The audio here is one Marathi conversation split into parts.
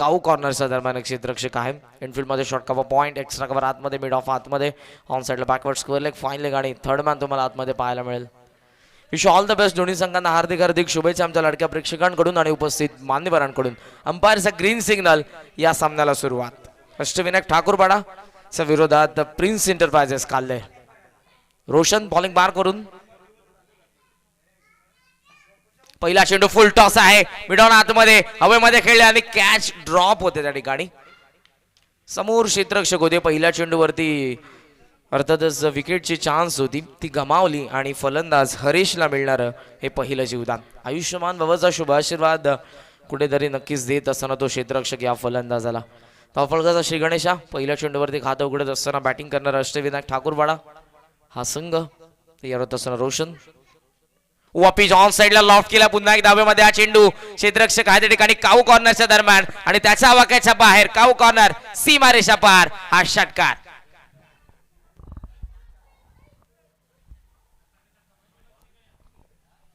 काऊ कॉर्नरच्या दरम्यान एक क्षेत्ररक्षक आहे. इनफिल्ड मध्ये short cover point, extra cover आतमध्ये, मिड ऑफ आतमध्ये, ऑन साईडला backward square leg, fine leg आणि थर्ड मॅन तुम्हाला आतमध्ये पाहायला मिळेल. Wish all the best. दोन्ही संघांना हार्दिक हार्दिक शुभेच्छा आमच्या लाडक्या प्रेक्षकांकडून आणि उपस्थित मान्यवरांकडून. अंपायरचा ग्रीन सिग्नल या सामन्याला सुरुवात. अष्टविनायक ठाकूरपाडा च्या विरोधात प्रिन्स एंटरप्राइजेस काल्ले. रोशन बॉलिंग बार करून पहिला चेंडू फुल टॉस आहे. मिडॉन आतमध्ये हवेमध्ये खेळले आणि कॅच ड्रॉप होते त्या ठिकाणी. समोर क्षेत्ररक्षक होते. पहिल्या चेंडूवरती अर्थातच विकेटची चान्स होती ती गमावली आणि फलंदाज हरीशला मिळणारं हे पहिलं जीवदान. आयुष्यमान भवाचा शुभ आशीर्वाद कुठेतरी नक्कीच देत असताना तो क्षेत्ररक्षक या फलंदाजाला. धावफलकाचा श्री गणेशा पहिल्या चेंडूवरती खातं उघडत असताना बॅटिंग करणारा अष्टविनायक ठाकूरवाडा हा संघ तयार होत असताना रोशन वापिस ऑन साइडला लॉफ्ट केला. पुन्हा एक धाब्यामध्ये हा चेंडू. क्षेत्ररक्षक आहे त्या ठिकाणी काऊ कॉर्नरच्या दरम्यान आणि त्याच्या आवाक्याच्या बाहेर काऊ कॉर्नर सीमारेषा पार हा षटकार.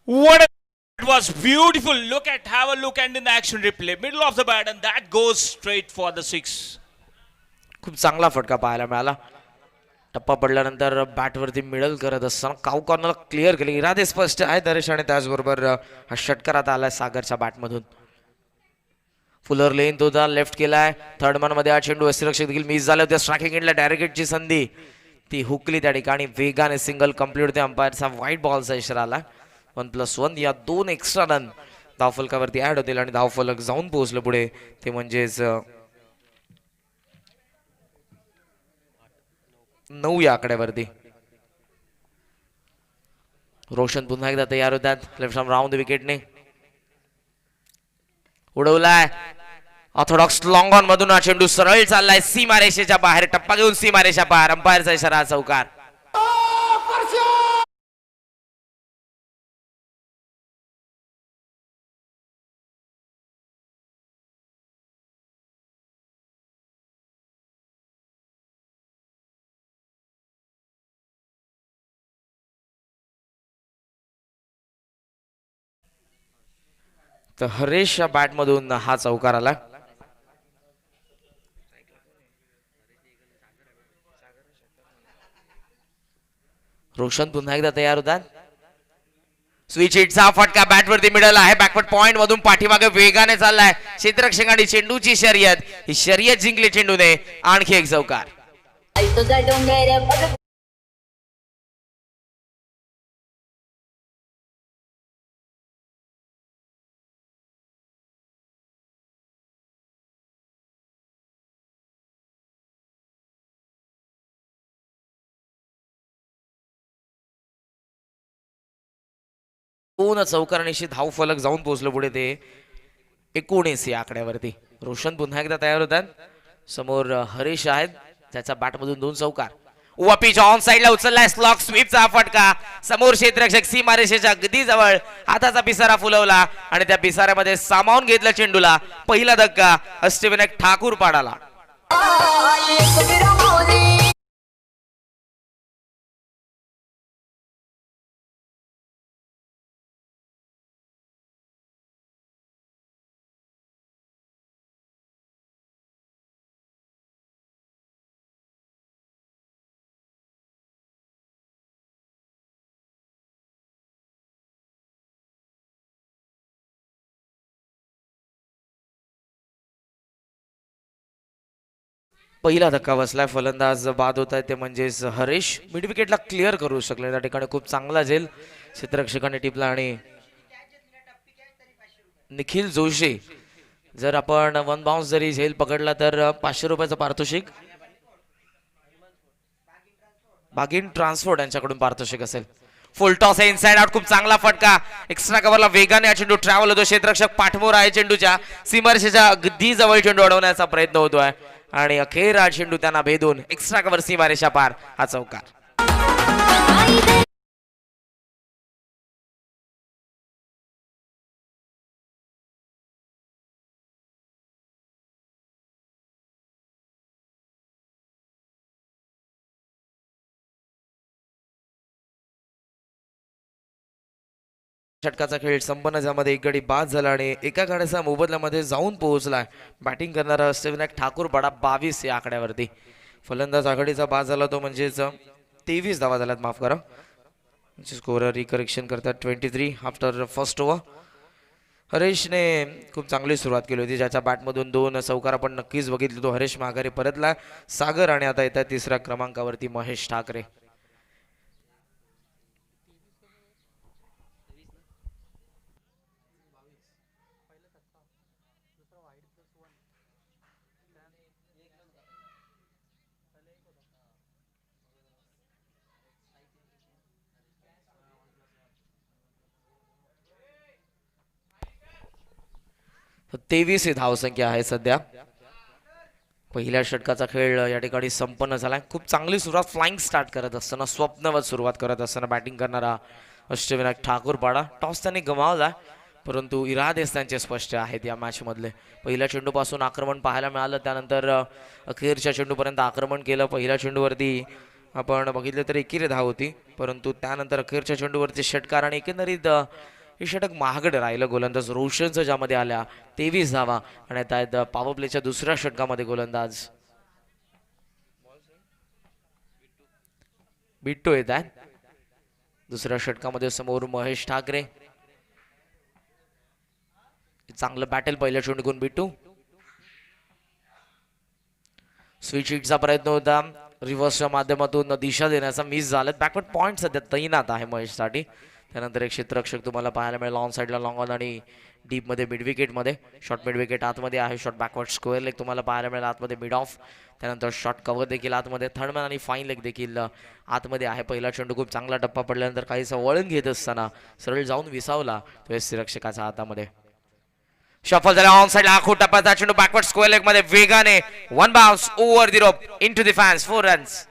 What it was beautiful. Have a look and in the action replay. Middle of the bat and that goes straight for the six. खूप चांगला फटका पाहायला मिळाला. टप्पा पडल्यानंतर बॅटवरती मिडल करत असताना काऊ कॉर्नर क्लिअर केले. इरादे स्पष्ट आहे दरेश आणि त्याचबरोबर हा षटकार आता आलाय सागरच्या बॅटमधून. फुलर लेन तो लेफ्ट केलाय. थर्ड मॅन मध्ये हा चेंडू यष्टिरक्षक देखील मिस झाले होते. स्ट्रायकिंग एंडला डायरेक्टची संधी ती हुकली त्या ठिकाणी. वेगाने सिंगल कंप्लीट होते. अंपायरचा व्हाईट बॉलचा इशारा आला. 1+1 या 2 एक्स्ट्रा रन धावफलकावरती ऍड होतील आणि धावफलक जाऊन पोहोचलं पुढे ते म्हणजेच 9 या आकड्यावरती. रोशन पुन्हा एकदा तयार होतात. लेफ्ट आर्म राऊंड विकेटने उडवलाय. ऑर्थोडॉक्स लॉंग ऑन मधून हा चेंडू सरळ चाललाय सीमारेषेच्या बाहेर. टप्पा घेऊन सीमारेषा पार. अंपायरचा इशारा चौकार. तर हरेशच्या बॅटमधून हा चौकार आला. रोशन पुन्हा एकदा तयार होतात. स्विच हिटचा फटका बॅटवरती मिळाला आहे. बॅकवर्ड पॉइंट मधून पाठीमागे वेगाने चाललाय क्षेत्ररक्षक आणि चेंडूची शर्यत. ही शर्यत जिंकली चेंडूने. आणखी एक चौकार. दोन चौकारांशी धाव फलक जाऊन पोहोचलो पुढे ते 19 या आकड्यावरती. रोशन पुन्हा एकदा तयार होतात. समोर हरीश आहेत. त्याच्या बॅटमधून 2 चौकार. वापिस ऑन साइडला उचललाय स्लॉक स्वीपचा फटका. समोर क्षेत्ररक्षक सीमारेषेच्या अगदी जवळ हाताचा पिसारा फुलवला आणि त्या पिसाऱ्यामध्ये सामावून घेतलं चेंडूला. पहिला धक्का अष्टविनायक ठाकूर पाडाला. पहिला धक्का बसलाय. फलंदाज बाद होत आहे ते म्हणजेच हरीश. मिड विकेटला क्लिअर करू शकले त्या ठिकाणी. खूप चांगला झेल क्षेत्ररक्षकाने टिपला आणि निखिल जोशी जर आपण 1 बाउन्स जरी झेल पकडला तर 500 रुपयाचा पारितोषिक बागिन ट्रान्सपोर्ट यांच्याकडून पारितोषिक असेल. फुल टॉस आहे. Inside out. खूप चांगला फटका. एक्स्ट्रा कव्हरला वेगाने हा चेंडू ट्रॅव्हल होतो. क्षेत्ररक्षक पाठमोर आहे चेंडूच्या. सीमारेषेच्या अगदी जवळ चेंडू अडवण्याचा प्रयत्न होतोय आणि अखेर हा चेंडू त्यांना भेदून एक्स्ट्रा कव्हर सीमारेषा पार हा चौकार. षटकाचा खेळ संपन्न ज्यामध्ये एक गडी बाद झाला आणि एका गाड्याचा मोबदल्यामध्ये जाऊन पोहोचलाय बॅटिंग करणारा अष्टविनायक ठाकूर पाडा 22 या आकड्यावरती. फलंदाज आघाडीचा बाद झाला तो म्हणजेच 23 धावा झाल्यात, माफ करा. स्कोअर रिकरेक्शन करतात 23 आफ्टर फर्स्ट ओव्हर. हरेशने खूप चांगली सुरुवात केली होती, ज्याच्या बॅटमधून 2 चौकार आपण नक्कीच बघितले. तो हरेश माघारी परतला. सागर आणि आता येतात तिसऱ्या क्रमांकावरती महेश ठाकरे. तर 23 ही धावसंख्या आहे सध्या. पहिल्या षटकाचा खेळ या ठिकाणी संपन्न झाला. खूप चांगली सुरुवात फ्लाइंग स्टार्ट करत असताना, स्वप्नवत सुरुवात करत असताना बॅटिंग करणारा अष्टविनायक ठाकूर पाडा. टॉस त्यांनी गमावला, परंतु इरादेच त्यांचे स्पष्ट आहेत या मॅच मधले. पहिल्या चेंडूपासून आक्रमण पाहायला मिळालं, त्यानंतर अखेरच्या चेंडूपर्यंत आक्रमण केलं. पहिल्या चेंडूवरती आपण बघितलं तर एकेरी धाव होती, परंतु त्यानंतर अखेरच्या चेंडूवरती षटकार आणि एकंदरीत हे षटक महागडं राहिलं. गोलंदाज रोशनचं ज्यामध्ये आल्या 23 धावा आणि त्यात पॉवर प्लेच्या दुसऱ्या षटकामध्ये गोलंदाज बिट्टू येत आहेत. दुसऱ्या षटकामध्ये समोर महेश ठाकरे. चांगलं बॅटल पहिल्या चेंडूतून बिट्टू. स्विच हिटचा प्रयत्न होता, रिव्हर्सच्या माध्यमातून दिशा देण्याचा मिस झाला. बॅकवर्ड पॉइंट सध्या तैनात आहे महेशसाठी. त्यानंतर एक क्षेत्ररक्षक तुम्हाला पाहायला मिळेल ऑन साईडला, लॉंग ऑन आणि डीप मध्ये मिड विकेट मध्ये. शॉर्ट मिड विकेट आतमध्ये आहे. शॉर्ट बॅकवर्ड स्क्वेअर लेग तुम्हाला पाहायला मिळेल आतमध्ये मिड ऑफ. त्यानंतर शॉर्ट कव्हर देखील आतमध्ये, थर्डमॅन आणि फाईन लेग देखील आतमध्ये आहे. पहिला चेंडू खूप चांगला टप्पा पडल्यानंतर काहीसा वळण घेत असताना सरळ जाऊन विसावला तो क्षेत्ररक्षकाच्या हातामध्ये. शफल झाला ऑन साइड आखूट टप्प्याचा चेंडू बॅकवर्ड स्क्वेअर लेग मध्ये वेगाने one bounce over the rope into the fans 4 runs.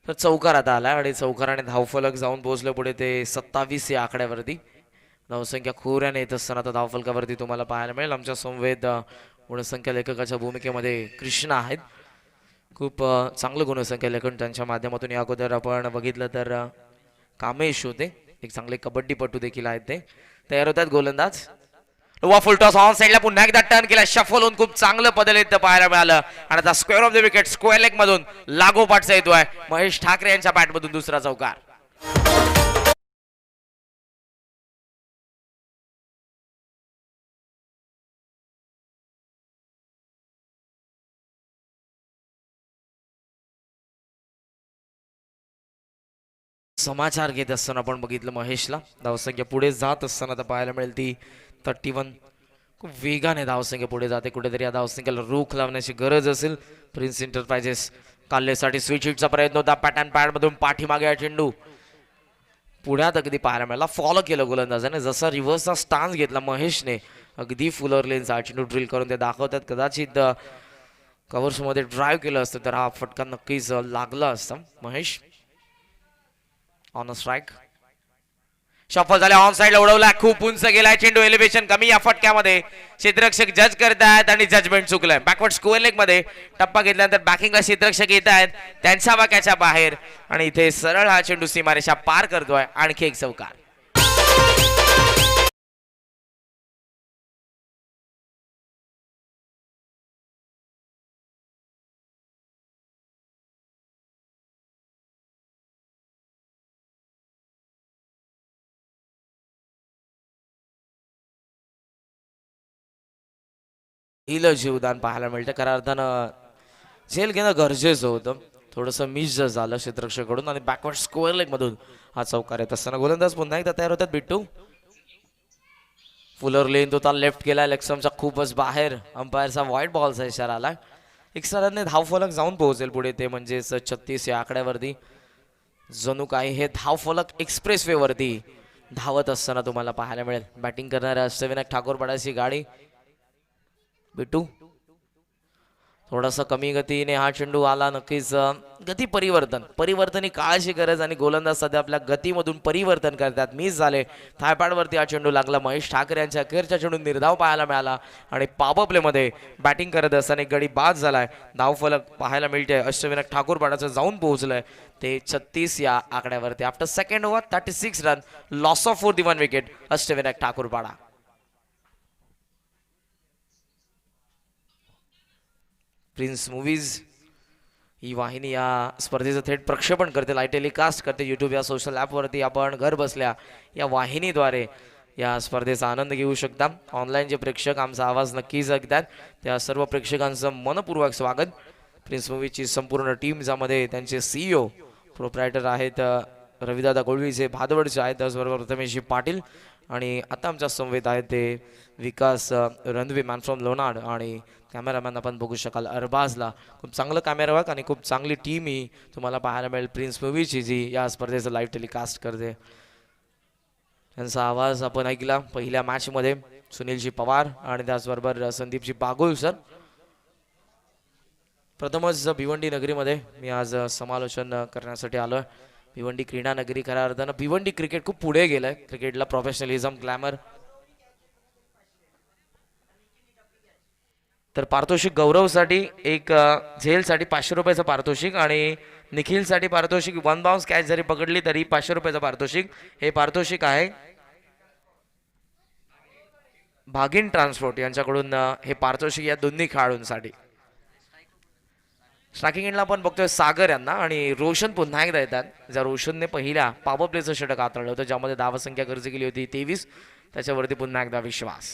तर चौकार आता आला आणि चौकाराने धावफलक जाऊन पोहोचलं पुढे ते 27 या आकड्यावरती. धावसंख्या खोऱ्याने येत असताना आता धावफलकावरती तुम्हाला पाहायला मिळेल आमच्या संवेद गुणसंख्या लेखकाच्या भूमिकेमध्ये कृष्णा आहेत. खूप चांगलं गुणसंख्या लेखन त्यांच्या माध्यमातून या अगोदर आपण बघितलं तर कामेश होते, एक चांगले कबड्डीपटू देखील आहेत. ते तयार होतात गोलंदाज. फुल टॉस ऑन साइडला पुन्हा एकदा टर्न केला, शफल होऊन खूप चांगलं पदलेत पाहायला मिळालं आणि आता square of the wicket square leg मधून लागोपाठचा येतोय महेश ठाकरे यांच्या बॅट मधून दुसरा चौकार. समाचार घेत असताना आपण बघितलं महेशला. धावसंख्या पुढे जात असताना आता पाहायला मिळेल ती 31. खूप वेगाने धावसंख्या पुढे जाते. कुठेतरी या धावसंख्येला रोख लावण्याची गरज असेल. प्रिन्स एंटरप्राइजेस काल्लेसाठी स्विच हिटचा प्रयत्न होता. पॅटर्न पॅड मधून पाठीमागे हा चेंडू पुढ्यात अगदी पाहायला मिळाला. फॉलो केलं गोलंदाजाने. जसा रिव्हर्सचा स्टान्स घेतला महेशने, अगदी फुलर लेनचा चेंडू ड्रिल करून ते दाखवतात. कदाचित कव्हर्स मध्ये ड्राईव्ह केलं असतं तर हा फटका नक्कीच लागला असता. Mahesh on strike. शफल झाल्या ऑन साइड उडवला, खूप उंच गेलाय चेंडू. एलिव्हेशन कमी या फटक्यामध्ये क्षेत्ररक्षक जज करतायत आणि जजमेंट चुकलंय. बॅकवर्ड स्क्वेअर लेग मध्ये टप्पा घेतल्यानंतर बॅकिंगला क्षेत्ररक्षक येत आहेत त्यांच्या वाक्याच्या बाहेर आणि इथे सरळ हा चेंडू सीमारेषा पार करतोय. आणखी एक चौकार. हिलं जीवदान पाहायला मिळतं. खऱ्या अर्थानं झेल घेणं गरजेचं होतं. थोडंसं मिस झालं क्षेत्ररक्षकडून आणि बॅकवर्ड स्क्वेअर लेग मधून हा चौकार येत असताना गोलंदाज पुन्हा एकदा तयार होतात. बिट्टू फुलर लेन तो लेफ्ट केला, लेक्समच्या खूपच बाहेर. अंपायरचा व्हाईट बॉलचा इशारा आला. एक्स्ट्रा रनने धावफलक जाऊन पोहोचेल पुढे ते म्हणजेच 36 या आकड्यावरती. जणू काही हे धावफलक एक्सप्रेस वे वरती धावत असताना तुम्हाला पाहायला मिळेल. बॅटिंग करणाऱ्या अष्टविनायक ठाकूर पाडाची गाडी. बिट्टू थोडासा कमी गतीने हा चेंडू आला. नक्कीच गती परिवर्तन ही काळाची गरज आणि गोलंदाज सध्या आपल्या गतीमधून परिवर्तन करतात. मिस झाले. थायपॅडवरती हा चेंडू लागला. महेश ठाकरे यांच्या अखेरच्या चेंडू निर्धाव पाहायला मिळाला आणि पॉवर प्लेमध्ये बॅटिंग करत असताना एक गडी बाद झालाय. धावफलक पाहायला मिळते. अष्टविनायक ठाकूर पाडाचं जाऊन पोहोचलंय ते 36 या आकड्यावरती. After second over 36 run, loss of 4 1 wicket Ashtavinayak Thakur Pada. Prince movies ही वाहिनी या स्पर्धेचं थेट प्रक्षेपण करते, लाईव्ह टेलिकास्ट करते यूट्यूब या सोशल ॲपवरती. आपण घर बसल्या या वाहिनीद्वारे या स्पर्धेचा आनंद घेऊ शकता. ऑनलाईन जे प्रेक्षक आमचा आवाज नक्कीच ऐकतात त्या सर्व प्रेक्षकांचं मनपूर्वक स्वागत. प्रिन्स मूवीजची संपूर्ण टीम ज्यामध्ये त्यांचे CEO प्रोप्रायटर आहेत रविदादा कोळवीचे भादवडचे आहेत, त्याचबरोबर रमेशजी पाटील आणि आता आमच्या समवेत आहेत ते विकास रणवी मॅन फ्रॉम लोणाड आणि कॅमेरामॅन आपण बघू शकाल अरबाजला. खूप चांगलं कॅमेरा वर्क आणि खूप चांगली टीम ही तुम्हाला पाहायला मिळेल प्रिन्स मूवीची जी या स्पर्धेचं लाईव्ह टेलिकास्ट करते. त्यांचा आवाज आपण ऐकला पहिल्या मॅचमध्ये. सुनीलजी पवार आणि त्याचबरोबर संदीपजी बागुल सर. प्रथमच भिवंडी नगरीमध्ये मी आज समालोचन करण्यासाठी आलो आहे. भिवंडी क्रीडा नगरी खऱ्या अर्थानं भिवंडी क्रिकेट खूप पुढे गेलंय. क्रिकेटला प्रोफेशनलिझम, ग्लॅमर. तर पारितोषिक गौरवसाठी एक झेलसाठी 500 रुपयाचं पारितोषिक आणि निखिलसाठी पारितोषिक 1 बाउन्स कॅच जरी पकडली तरी 500 रुपयाचं पारितोषिक. हे पारितोषिक आहे भागिन ट्रान्सपोर्ट यांच्याकडून. हे पारितोषिक या दोन्ही खेळाडूंसाठी. स्ट्रायकिंग एंडला आपण बघतोय सागर यांना आणि रोशन पुन्हा एकदा येतात. ज्या रोशनने पहिल्या पॉवर प्लेचं षटक हाताळलं होतं ज्यामध्ये धावसंख्या खर्च केली होती 23. त्याच्यावरती पुन्हा एकदा विश्वास.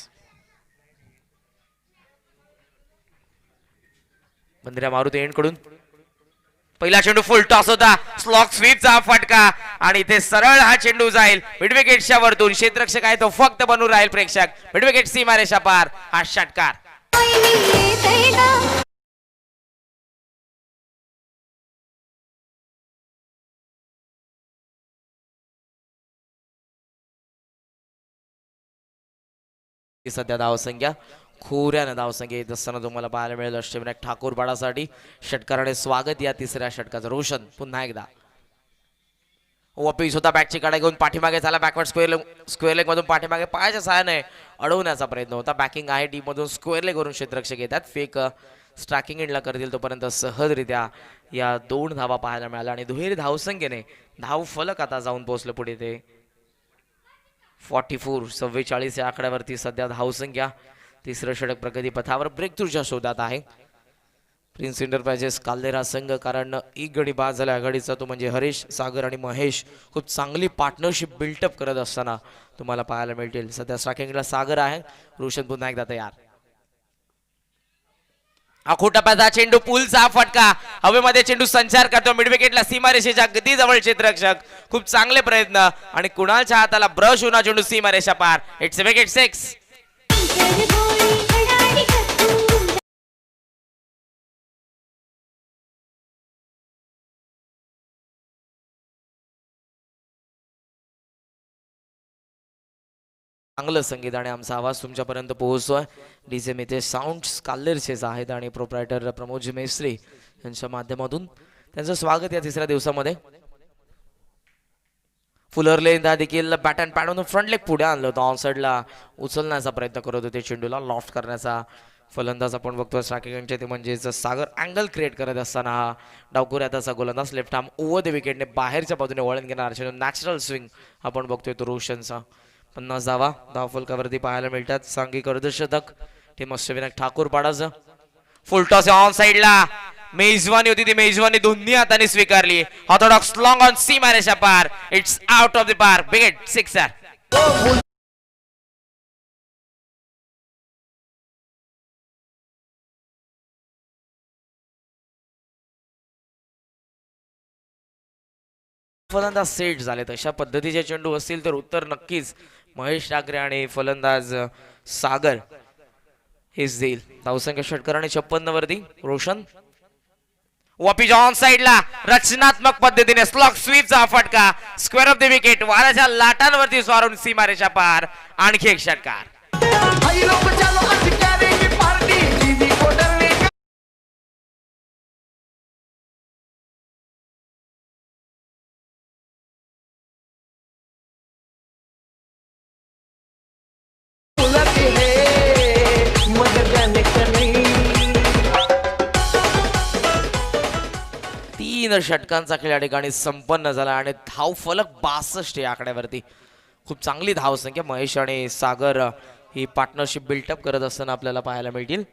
बंद्र्या मारुती एंडकडून पहिला चेंडू फुल टॉस होता. स्लॉक स्वीपचा फटका आणि इथे सरळ हा चेंडू जाईल मिडविकेटच्या वरतून. क्षेत्ररक्षक आहे तो फक्त बनून राहील प्रेक्षक. मिडविकेट सीमारेषा पार. हा षटकार सध्या धावसंख्या खोऱ्यानं धावसंख्या येत असताना तुम्हाला पाहायला मिळेल अष्टविनायक ठाकूर बाळासाठी. षटकाराने स्वागत या तिसऱ्या षटकाचं. रोशन पुन्हा एकदा ओपीस होता. बॅटची काढा घेऊन पाठीमागे झाला. बॅकवर्ड स्क्वेअर लेग मधून पाठीमागे पायाच्या सहाय्याने अडवण्याचा प्रयत्न होता. बॅकिंग आहे टीम मधून. स्क्वेअर लेग वरून क्षेत्ररक्षक येतात. फेक स्ट्रायकिंग एंडला करतील तोपर्यंत सहजरित्या या 2 धावा पाहायला मिळाल्या आणि दुहेरी धावसंख्येने धाव फलक आता जाऊन पोहोचलं पुढे ते 44 या आकड्यावरती सध्या धावसंख्या. तिसरं षटक प्रगती पथावर ब्रेक थ्रूच्या शोधात आहे प्रिन्स एंटरप्राइजेस काल्देरा संघ. कारण एक गडी बाद झाला आघाडीचा तो म्हणजे हरीश, सागर आणि महेश. खूप चांगली पार्टनरशिप बिल्टअप करत असताना तुम्हाला पाहायला मिळतील. सध्या स्ट्रायकिंगला सागर आहे. रोशन पुन्हा एकदा तयार. आखो टप्प्याचा चेंडू पुलचा फटका. हवेमध्ये चेंडू संचार करतो मिडविकेटला सीमारेषेच्या गती जवळ. क्षेत्ररक्षक खूप चांगले प्रयत्न आणि कुणालच्या हाताला ब्रश होणार. चेंडू सीमारेषा पार. It's wicket 6. चांगलं संगीत आणि आमचा आवाज तुमच्यापर्यंत पोहोचतोय. डीजे मिते साऊंड्स काल्लेरचेच आहेत आणि प्रोप्रायटर प्रमोद मेस्त्री यांच्या माध्यमातून त्यांचं स्वागत या तिसऱ्या दिवसामध्ये. फुलरले देखील bat and pad front leg पुढे आणलं होतं. ऑन साईडला उचलण्याचा प्रयत्न करत होते चेंडूला. लॉफ्ट करण्याचा फलंदाज आपण बघतोय स्ट्रायकिंगचे ते म्हणजेच सागर. अँगल क्रिएट करत असताना हा डावखुऱ्याचा गोलंदाज लेफ्ट आर्म ओव्हर द विकेटने बाहेरच्या बाजूने वळण घेणार चेंडू. नॅचरल स्विंग आपण बघतोय तो रोशनचा. 50 धावा धावफलकावरती पाहायला मिळतात. सांघिक अर्धशतक टीम अष्टविनायक ठाकूर पाडाचं. फुल टॉस ऑन साईडला. मेजवानी होती ती मेजवानी दोन्ही हाताने स्वीकारली. ऑर्थोडॉक्स लॉंग ऑन सीमारेषा पार. इट्स आउट ऑफ द पार. विकेट 6. फलंदाज सेट झाले. अशा पद्धतीचे चेंडू असतील तर उत्तर नक्कीच महेश ठाकरे आणि फलंदाज सागर हेच देईल. धावसंख्या षटकाराने 56 वरती. रोशन वापिस ऑन साइडला रचनात्मक पद्धतीने स्लॉक स्वीपचा फटका. Square of the wicket. वाऱ्याच्या लाटांवरती स्वारून सीमारेषा पार. आणखी एक षटकार. 3 षटकांचा खेळ या ठिकाणी संपन्न झाला आणि धाव फलक 62 या आकड्यावरती. खूप चांगली धावसंख्या. महेश आणि सागर ही पार्टनरशिप बिल्टअप करत असताना आपल्याला पाहायला मिळतील.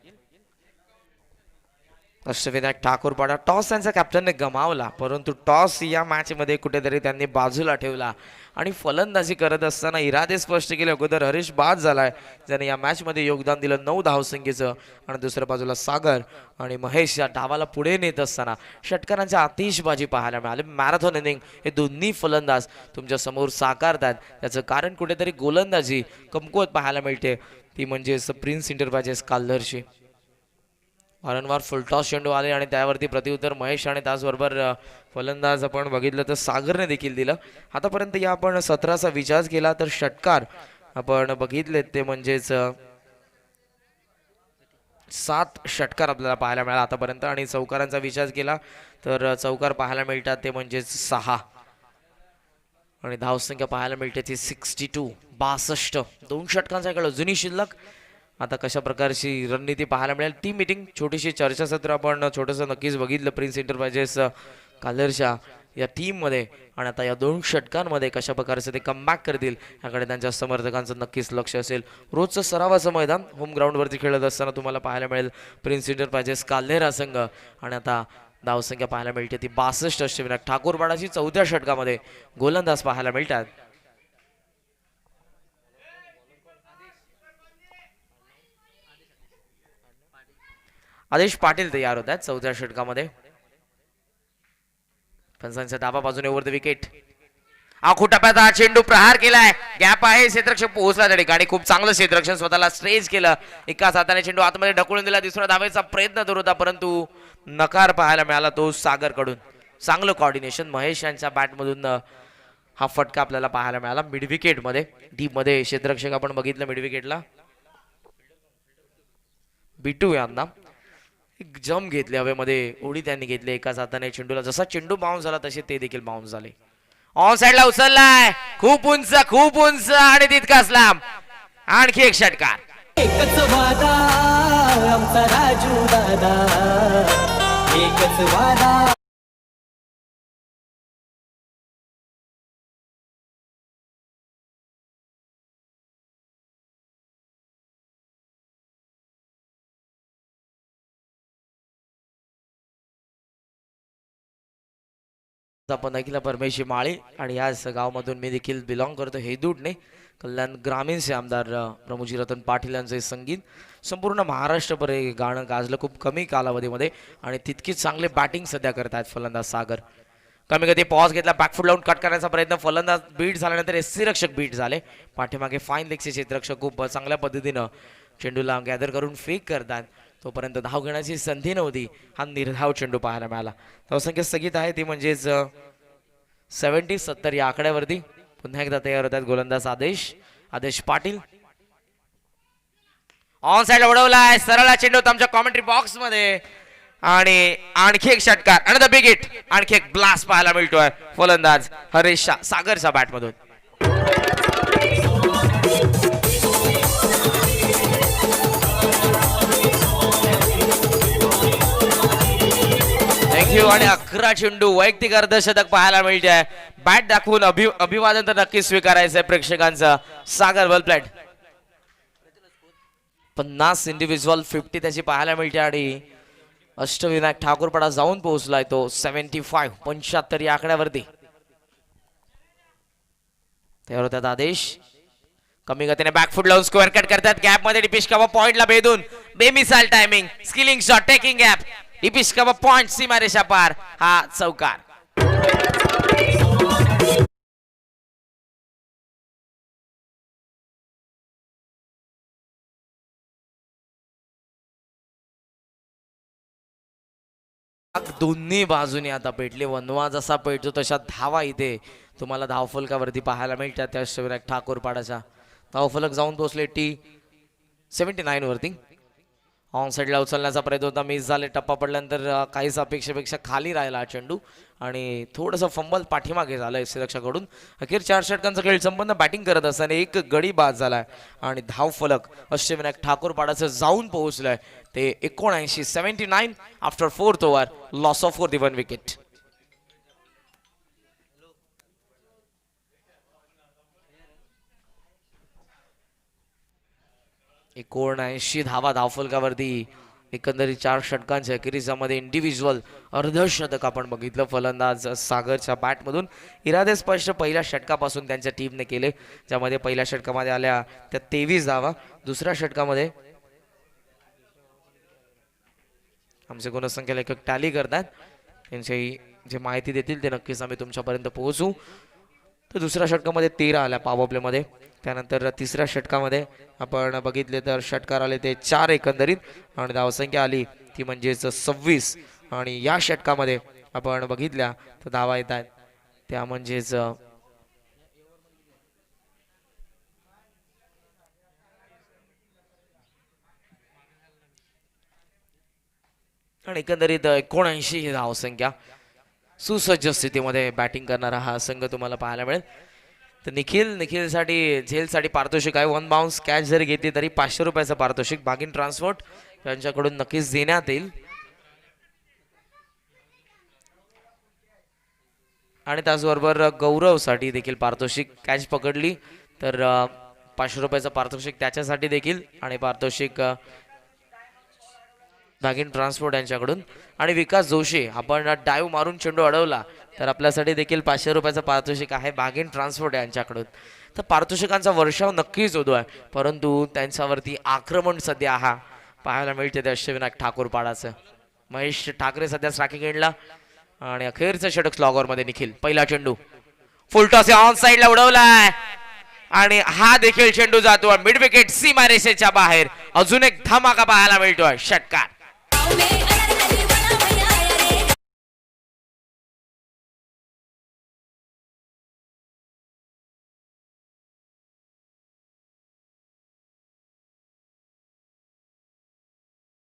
अष्टविनायक ठाकूरपाडा टॉस त्यांच्या कॅप्टनने गमावला, परंतु टॉस या मॅच मध्ये कुठेतरी त्यांनी बाजूला ठेवला आणि फलंदाजी करत असताना इरादे स्पष्ट केले. अगोदर हरीश बाद झालाय, ज्याने या मॅच मध्ये योगदान दिलं 9 धावसंख्येचं, आणि दुसऱ्या बाजूला सागर आणि महेश या डावाला पुढे नेत असताना षटकारांच्या आतिषबाजी पाहायला मिळाली. मॅरेथॉन इनिंग हे दोन्ही फलंदाज तुमच्या समोर साकारतात. त्याचं कारण कुठेतरी गोलंदाजी कमकुवत पाहायला मिळते, ती म्हणजे प्रिन्स एंटरप्राइजेस काल्हरची. वारंवार फुलटॉस चेंडू आले आणि त्यावरती प्रत्युत्तर महेश आणि त्याचबरोबर फलंदाज आपण बघितलं तर सागरने देखील दिलं. आतापर्यंत या आपण 17चा विचार केला तर षटकार आपण बघितले ते म्हणजेच 7 षटकार आपल्याला पाहायला मिळाला आतापर्यंत, आणि चौकारांचा विचार केला तर चौकार पाहायला मिळतात ते म्हणजेच 6, आणि धावसंख्या पाहायला मिळते ती 62. 62 2 षटकांचा खेळ अजूनही शिल्लक. आता कशा प्रकारची रणनीती पाहायला मिळेल. टीम मीटिंग छोटीशी चर्चासत्र आपण छोटंसं नक्कीच बघितलं प्रिन्स एंटरप्राइजेस काल्हरच्या या टीममध्ये, आणि आता या 2 षटकांमध्ये कशा प्रकारचे ते कमबॅक करतील याकडे त्यांच्या समर्थकांचं नक्कीच लक्ष असेल. रोजचं सरावाचं मैदान होम ग्राउंडवरती खेळत असताना तुम्हाला पाहायला मिळेल प्रिन्स एंटरप्राइजेस काल्हेर हा संघ, आणि आता धावसंख्या पाहायला मिळते ती 62. अष्टविनायक ठाकूरपाडाची 4थ्या षटकामध्ये गोलंदाज पाहायला मिळतात. आदेश पाटील तयार होत आहेत 4थ्या षटकामध्ये. पंचांच्या डाबा बाजूने ओव्हर द विकेट. आखू टप्प्यात हा चेंडू प्रहार केलाय, गॅप आहे, क्षेत्ररक्षक पोहोचला त्या ठिकाणी. खूप चांगलं क्षेत्ररक्षण स्वतःला स्ट्रेच केलं. एकाच हाताने चेंडू आतमध्ये ढकलून दिला. दुसरा धावेचा प्रयत्न करत होता, परंतु नकार पाहायला मिळाला तो सागर कडून. चांगलं कॉर्डिनेशन महेश यांच्या बॅटमधून हा फटका आपल्याला पाहायला मिळाला मिड विकेट मध्ये. डीप मध्ये क्षेत्ररक्षक आपण बघितलं मिड विकेटला बिटू यांना. एक जम घेतले हवेमध्ये, उडी त्यांनी घेतली एकाच हाताने चेंडूला. जसा चेंडू बाउन्स झाला तसे ते देखील बाउन्स झाले. ऑन साइडला उचललाय, खूप उंच आणि तितकाच लांब. आणखी एक षटकार. एकच वादा आमचा राजू दादा, एकच वादा. आपण ऐकलं परमेशी माळी, आणि याच गावामधून मी देखील बिलॉंग करतो. हेदूडने कल्याण ग्रामीणचे आमदार प्रमोदजी रतन पाटील यांचे संगीत संपूर्ण महाराष्ट्रभर हे गाणं गाजलं खूप कमी कालावधीमध्ये, आणि तितकीच चांगले बॅटिंग सध्या करतायत फलंदाज सागर. कमी कधी पॉज घेतला, बॅकफूट लावून कट करण्याचा प्रयत्न. फलंदाज बीट झाल्यानंतर यष्टीरक्षक बीट झाले. पाठीमागे फाईन लेगचे क्षेत्ररक्षक खूप चांगल्या पद्धतीनं चेंडूला गॅदर करून फेक करतात. तोपर्यंत धाव घेण्याची संधी नव्हती. हा निर्धाव चेंडू पाहायला मिळाला. धावसंख्या स्थगित आहे ती म्हणजेच 70 या आकड्यावरती. पुन्हा एकदा तयार होतात गोलंदाज आदेश पाटील. ऑन साइड उडवलाय सरळ चेंडू आमच्या कॉमेंट्री बॉक्स मध्ये, आणि आणखी एक षटकार आणि द बिग हिट. आणखी एक ब्लास्ट पाहायला मिळतोय फलंदाज हरीश सागरच्या बॅटमधून. थँक्यू. आणि 11 चेंडू वैयक्तिक अर्धशतक पाहायला मिळते. बॅट दाखवून अभिवादन तर नक्कीच स्वीकारायचंय प्रेक्षकांचं. सागर वेल प्लेड. 50 इंडिव्हिज्युअल 50 त्याची पाहायला मिळते, आणि अष्टविनायक ठाकूरपाडा जाऊन पोहोचलाय तो 75 या आकड्यावरती. तयार होतात आदेश. कमी गतीने बॅकफूट लावून स्क्वेअर कट करतात. गॅप मध्ये डिपिशकावा पॉइंटला भेदून बेमिसाल timing, skilling shot, taking gap. डिपिशकावा पॉइंट, सीमारेषा पार. हा चौकार. दोन्ही बाजूने आता पेटले. वनवा जसा पेटतो तशा धावा इथे तुम्हाला धावफलकावरती पाहायला मिळतात. त्या अष्टविनायक ठाकूरपाडाचा धावफलक जाऊन पोहोचले T79 वरती. ऑन साईडला उचलण्याचा प्रयत्न होता, मिस झाले. टप्पा पडल्यानंतर काहीच अपेक्षेपेक्षा खाली राहिला हा चेंडू, आणि थोडंसं फंबल पाठीमागे झालं यष्टीरक्षकाकडून. अखेर 4 षटकांचा खेळ संपन्न. बॅटिंग करत असताना एक गडी बाद झालाय, आणि धावफलक अष्टविनायक ठाकूरपाडाचं जाऊन पोहोचलंय ते 79 after 4th over, loss of 4 the 1 wicket. 79 धावा धावफलकावरती. एकंदरीत 4 षटकांच्या अखेरीसामध्ये इंडिव्हिज्युअल अर्धशतक आपण बघितलं फलंदाज सागरच्या बॅटमधून. इरादे स्पष्ट पहिल्या षटकापासून त्यांच्या टीमने केले, ज्यामध्ये पहिल्या षटकामध्ये आल्या त्या 23 धावा. दुसऱ्या षटकामध्ये आमचे गुणसंख्या लेखक टॅली करतात, त्यांची जे माहिती देतील ते नक्कीच आम्ही तुमच्यापर्यंत पोहोचू. तर दुसऱ्या षटकामध्ये 13 आल्या पॉवर प्लेमध्ये. त्यानंतर तिसऱ्या षटकामध्ये आपण बघितले तर षटकार आले ते 4 एकंदरीत आणि धावसंख्या आली ती म्हणजेच 26. आणि या षटकामध्ये आपण बघितल्या तर धावा येत आहेत त्या म्हणजेच आणि एकंदरीत 79 ही धावसंख्या. सुसज्ज स्थितीमध्ये बॅटिंग करणारा हा संघ तुम्हाला पाहायला मिळेल. तर निखिलसाठी झेलसाठी पारितोषिक आहे. 1 बाउन्स कॅच जरी घेतली तरी 500 रुपयाचं पारितोषिक बागीन ट्रान्सपोर्ट यांच्याकडून नक्कीच देण्यात येईल. आणि त्याचबरोबर गौरवसाठी देखील पारितोषिक, कॅच पकडली तर 500 रुपयाचं पारितोषिक त्याच्यासाठी देखील आणि पारितोषिक बागीन ट्रान्सपोर्ट यांच्याकडून. आणि विकास जोशी, आपण डाईव्ह मारून चेंडू अडवला तर आपल्यासाठी देखील 500 रुपयाचं पारितोषिक आहे बागीन ट्रान्सपोर्ट यांच्याकडून. तर पारितोषिकांचा वर्षाव नक्कीच होतो आहे, परंतु त्यांच्यावरती आक्रमण सध्या हा पाहायला मिळते ते अष्टविनायक ठाकूर पाडाचं. महेश ठाकरे सध्या स्ट्रायकिंग एंडला आणि अखेरचं षटक स्लॉगरमध्ये निखिल. पहिला चेंडू फुल टॉस ऑन साइडला उडवलाय आणि हा देखील चेंडू जातो मिड विकेट सीमा रेषेच्या बाहेर. अजून एक धमाका पाहायला मिळतोय. षटकार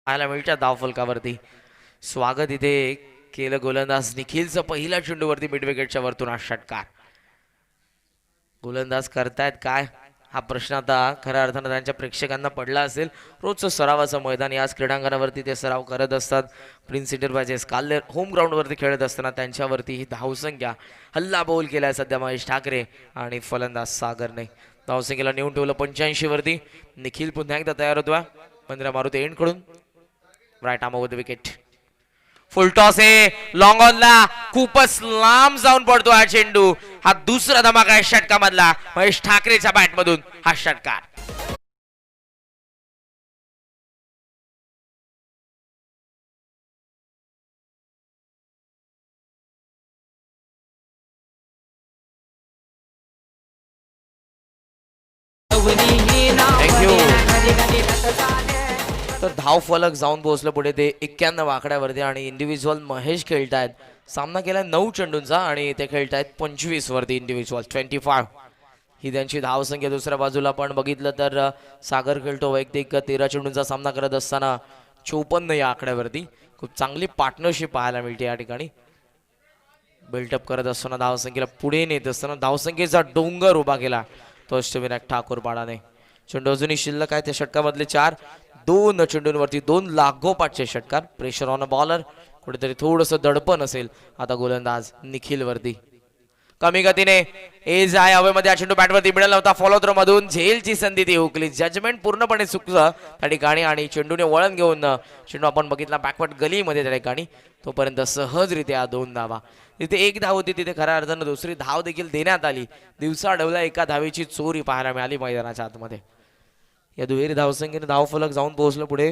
पाहायला मिळतं धावफलकावरती. स्वागत इथे केलं गोलंदाज निखिलचं. पहिल्या चेंडूवरती मिड विकेटच्या वरतून हा षटकार. गोलंदाज करतायत काय हा प्रश्न आता खऱ्या अर्थानं त्यांच्या प्रेक्षकांना पडला असेल. रोजचं सरावाचं मैदान, याच क्रीडांगणावरती ते सराव करत असतात. प्रिन्स इंटरप्राइजेस काल्लेर होम ग्राउंडवरती खेळत असताना त्यांच्यावरती ही धावसंख्या हल्ला बोल केलाय सध्या महेश ठाकरे आणि फलंदाज सागरने. धावसंख्येला नेऊन ठेवलं 85 वरती. निखिल पुन्हा एकदा तयार होतोय. पंधरा मारुती एंड कडून right arm over the wicket. Full toss आहे लॉंग ऑनला, खूपच लांब जाऊन पडतो हा चेंडू. हा दुसरा धमाका आहे षटकामधला महेश ठाकरेच्या बॅटमधून हा षटकार. थँक्यू. तर धाव फलक जाऊन पोहोचलं पुढे ते 91 आकड्यावरती आणि इंडिव्हिज्युअल महेश खेळतायत. सामना केला 9 चेंडूंचा आणि ते खेळतायत 25 वरती. इंडिव्हिज्युअल 25 ही त्यांची धावसंख्या. दुसऱ्या बाजूला आपण बघितलं तर सागर खेळतो वैयक्तिक 13 चेंडूंचा सामना करत असताना 54 या आकड्यावरती. खूप चांगली पार्टनरशिप पाहायला मिळते या ठिकाणी. बिल्टअप करत असताना धावसंख्येला पुढे नेत असताना धावसंख्येचा डोंगर उभा केला तो अष्टविनायक ठाकूर पाडाने. चेंडू अजूनही शिल्लक आहे त्या षटकामधले 4. 2 चेंडूंवरती 2 लागोपाठचे षटकार. प्रेशर ऑन अ बॉलर, कुठेतरी थोडंसं दडपण असेल आता गोलंदाज निखिल वरती. कमी गतीने एज आहे हवेमध्ये. चेंडू बॅटवरती मिळाला होता. फॉलो थ्रो मधून झेलची संधी ती हुकली. जजमेंट पूर्णपणे चुकलं त्या ठिकाणी आणि चेंडूने वळण घेऊन चेंडू आपण बघितला बॅकवर्ड गलीमध्ये त्या ठिकाणी. तोपर्यंत सहजरित्या 2 धावा. तिथे 1 धाव होती, तिथे खऱ्या अर्थानं दुसरी धाव देखील देण्यात आली. दिवसा अडवला एका धावेची चोरी पाहायला मिळाली मैदानाच्या आतमध्ये. या दुहेरी धावसंख्येने धावफलक जाऊन पोहोचलं पुढे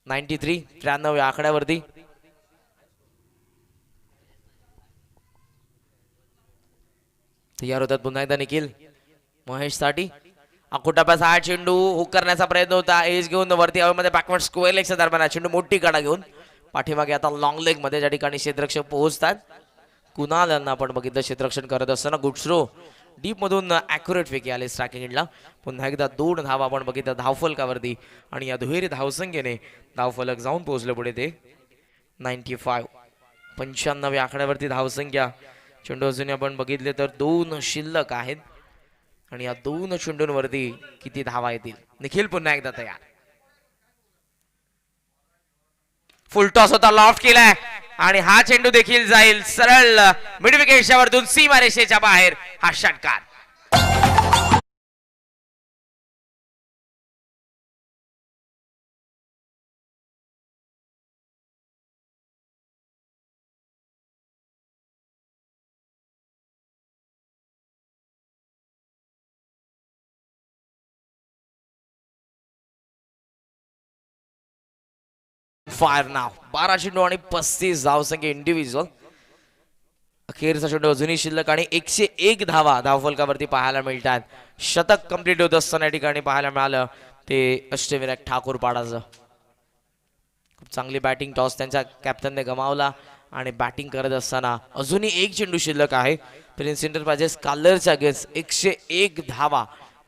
93 या आकड्यावरती. तयार होतात पुन्हा एकदा निखिल महेश साठी. अकोटापास हा चेंडू हुक करण्याचा प्रयत्न होता. एज घेऊन वरती हवेमध्ये बॅकवर्ड स्क्वेअर लेगच्या दरम्यान चेंडू मोठी कडा घेऊन पाठीमागे आता लॉंग लेग मध्ये ज्या ठिकाणी क्षेत्ररक्षक पोहोचतात. कुणाल यांना आपण बघितलं क्षेत्ररक्षण करत असताना. गुड थ्रो डीप मधून ॲक्युरेट फेकी आले स्ट्रायकिंग एंडला. पुन्हा एकदा 2 धावा आपण बघितलं धावफलकावरती आणि या दुहेरी धावसंख्येने धावफलक जाऊन पोहोचले पुढे ते 95. 95 आकड्यावरती धावसंख्या. चेंडू अजून आपण बघितले तर 2 शिल्लक आहेत आणि या 2 चेंडूंवरती किती धावा येतील. निखिल पुन्हा एकदा तयार. फुल टॉस होता, लॉफ्ट केलाय आणि हा चेंडू देखील जाईल सरळ मिड विकेटच्या वरतून सीमारेषेच्या बाहेर हा षटकार. फायर नाव. 12 चेंडू आणि 35 धावसंख्या इंडिव्हिज्युअल. अखेरचा चेंडू अजूनही शिल्लक आणि 101 धावा धावफलकावरती पाहायला मिळतात. शतक कंप्लीट होत असताना या ठिकाणी पाहायला मिळालं ते अष्टविनायक ठाकूर पाडाचं. खूप चांगली बॅटिंग टॉस त्यांच्या कॅप्टनने गमावला आणि बॅटिंग करत असताना अजूनही एक चेंडू शिल्लक आहे. प्रिन्स एंटरप्राइजेस काल्लरच्या अगेन्स्ट 101 धावा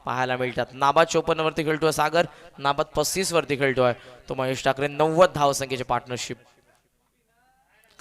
पाहायला मिळतात. नाबाद 54 वरती खेळतोय सागर, नाबाद 35 वरती खेळतोय तो महेश ठाकरे. 90 धावसंख्येची पार्टनरशिप.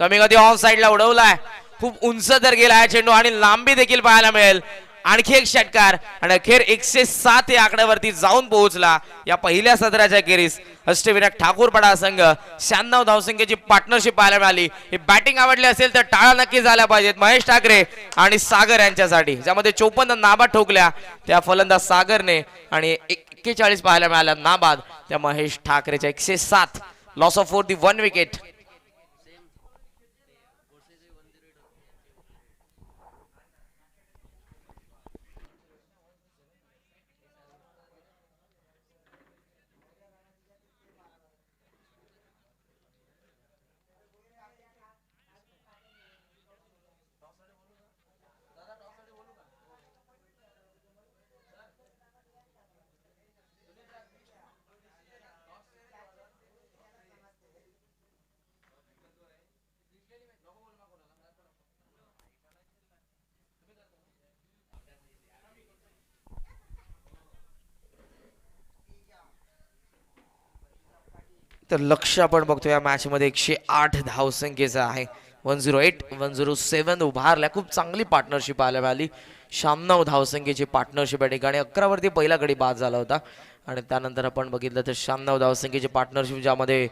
कमी कधी ऑन साइडला उडवलाय, खूप उंच तर गेला आहे चेंडू आणि लांबी देखील पाहायला मिळेल. आणखी एक षटकार आणि अखेर 107 या आकड्यावरती जाऊन पोहोचला या पहिल्या सत्राच्या अखेरीस. अष्टविनायक ठाकूरपाडा संघ 96 धावसंख्येची पार्टनरशिप पाहायला मिळाली. ही बॅटिंग आवडली असेल तर टाळा नक्की झाल्या पाहिजेत महेश ठाकरे आणि सागर यांच्यासाठी, ज्यामध्ये 54 नाबाद ठोकल्या त्या फलंदाज सागरने आणि 41 पाहायला मिळाल्या नाबाद त्या महेश ठाकरेच्या. 107 लॉस ऑफ 4 दी 1 विकेट. तर लक्ष आपण बघतो या मॅच मध्ये 108 धावसंख्येचा आहे. 108 107 उभारल्या. खूप चांगली पार्टनरशिप पाहायला मिळाली. 96 धावसंख्येची पार्टनरशिप या ठिकाणी. 11 वरती पहिला गडी बाद झाला होता आणि त्यानंतर आपण बघितलं तर 96 धावसंख्येची पार्टनरशिप, ज्यामध्ये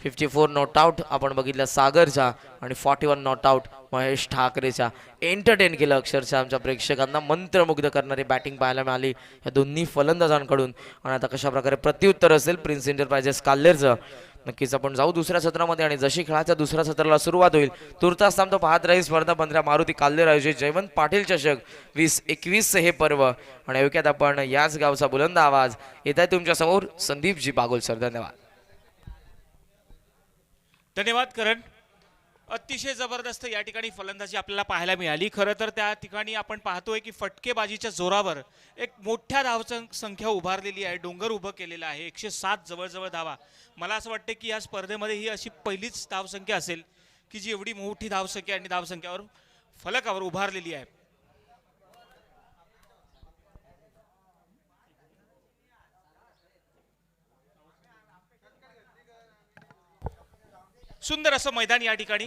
54 नॉट आउट आपण बघितलं सागरचा आणि 41 नॉट आउट महेश ठाकरेचा. एंटरटेन केलं अक्षरशः आमच्या प्रेक्षकांना. मंत्रमुग्ध करणारी बॅटिंग पाहायला मिळाली या दोन्ही फलंदाजांकडून. आणि आता कशा प्रकारे प्रत्युत्तर असेल प्रिन्स एंटरप्राइजेस काल्लेरचं, नक्कीच आपण जाऊ दुसऱ्या सत्रामध्ये. आणि जशी खेळाच्या दुसऱ्या सत्राला सुरुवात होईल तुर्तास थांबतो पाहत राहील स्पर्धा 15 मारुती काल्लेर आयोजित जयवंत पाटील चषक 2021 हे पर्व. आणि ऐक्यात आपण याच गावचा बुलंद आवाज येत आहे तुमच्या समोर संदीपजी बागुल सर. धन्यवाद. धन्यवाद करण. अतिशय जबरदस्त या ठिकाणी फलंदाजी आपल्याला पाहायला मिळाली. खरं तर त्या ठिकाणी आपण पाहतोय की फटकेबाजीच्या जोरावर एक मोठ्या धावसंख्या उभारलेली आहे. डोंगर उभं केलेलं आहे. 107 जवळजवळ धावा. मला असं वाटतं की या स्पर्धेमध्ये ही अशी पहिलीच धावसंख्या असेल की जी एवढी मोठी धावसंख्या आणि धावसंख्यावर फलकावर उभारलेली आहे. सुंदर असं मैदान या ठिकाणी.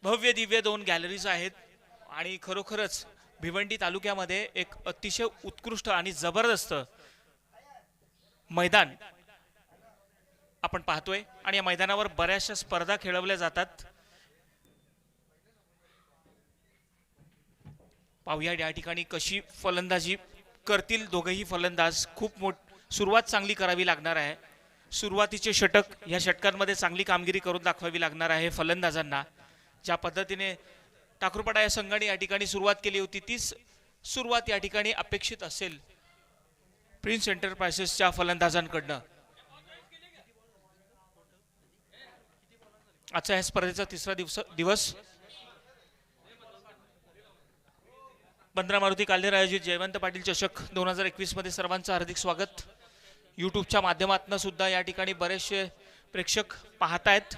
भव्य दिव्य 2 गॅलरीज आहेत आणि खरोखरच भिवंडी तालुक्यामध्ये एक अतिशय उत्कृष्ट आणि जबरदस्त मैदान आपण पाहतोय. आणि या मैदानावर बऱ्याचशा स्पर्धा खेळवल्या जातात. पाहूया या ठिकाणी कशी फलंदाजी करतील दोघेही फलंदाज. खूप सुरुवात चांगली करावी लागणार आहे. सुरुवातीचे षटक या षटकांमध्ये चांगली कामगिरी करून दाखवावी लागणार आहे फलंदाजांना. ज्या पद्धतीने ठाकूरपाडा या संघाने या ठिकाणी सुरुवात केली होती तीच सुरुवात या ठिकाणी अपेक्षित असेल प्रिन्स एंटरप्राइजेसच्या फलंदाजांकडनं. आजचा या स्पर्धेचा तिसरा दिवस 15 मारुती काल्लेर आयोजित जयवंत पाटील चषक 2021 मध्ये सर्वांचं हार्दिक स्वागत. यूट्यूबच्या माध्यमातून सुद्धा या ठिकाणी बरेचसे प्रेक्षक पाहतायत.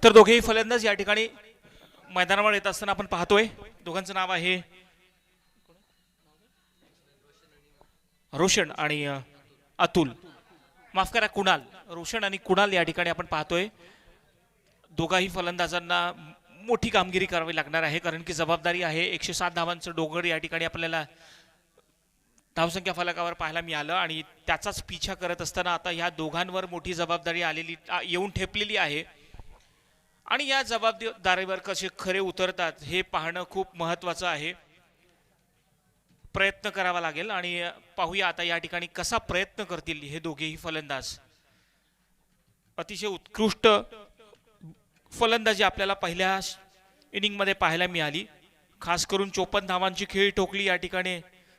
तर दोघेही फलंदाज या ठिकाणी मैदानावर येत असताना आपण पाहतोय. दोघांचं नाव आहे रोशन आणि अतुल. माफ करा, कुणाल. रोशन आणि कुणाल या ठिकाणी आपण पाहतोय. दोघाही फलंदाजांना मोठी कामगिरी करावी लागणार आहे, कारण की जबाबदारी आहे. 107 धावांचं डोंगर या ठिकाणी आपल्याला धावसंख्या फलकावर पाहायला मिळालं आणि त्याचाच पिछा करत असताना आता ह्या दोघांवर मोठी जबाबदारी येऊन ठेपलेली आहे आणि या जबाबदारीवर कसे खरे उतरतात हे पाहणं खूप महत्त्वाचं आहे. प्रयत्न करावा लागेल आणि पाहूया आता या ठिकाणी कसा प्रयत्न करतील हे दोघेही फलंदाज. अतिशय उत्कृष्ट फलंदाजी आपल्याला पहिल्या इनिंगमध्ये पाहायला मिळाली. खास करून 54 धावांची खेळी ठोकली या ठिकाणी.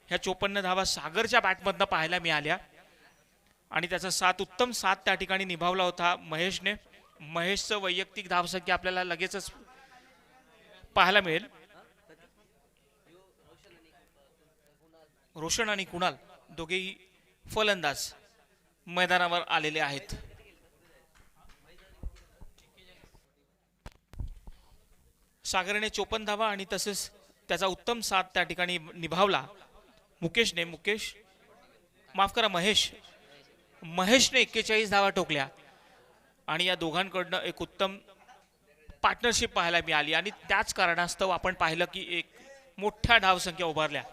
ह्या 54 धावा सागरच्या बॅटमधनं पाहायला मिळाल्या आणि त्याचा उत्तम साथ त्या ठिकाणी निभावला होता महेशने. महेशचं वैयक्तिक धावसंख्या आपल्याला लगेचच पाहायला मिळेल. रोशन आणि कुणाल दोघेही फलंदाज मैदानावर आलेले आहेत. सागरने 54 धावा आणि तसेच त्याचा उत्तम साथ त्या ठिकाणी निभावला महेशने 41 धावा ठोकल्या आणि या दोघांकडनं एक उत्तम पार्टनरशिप पाहायला मिळाली आणि त्याच कारणास्तव आपण पाहिलं की एक मोठ्या धावसंख्या उभारल्या.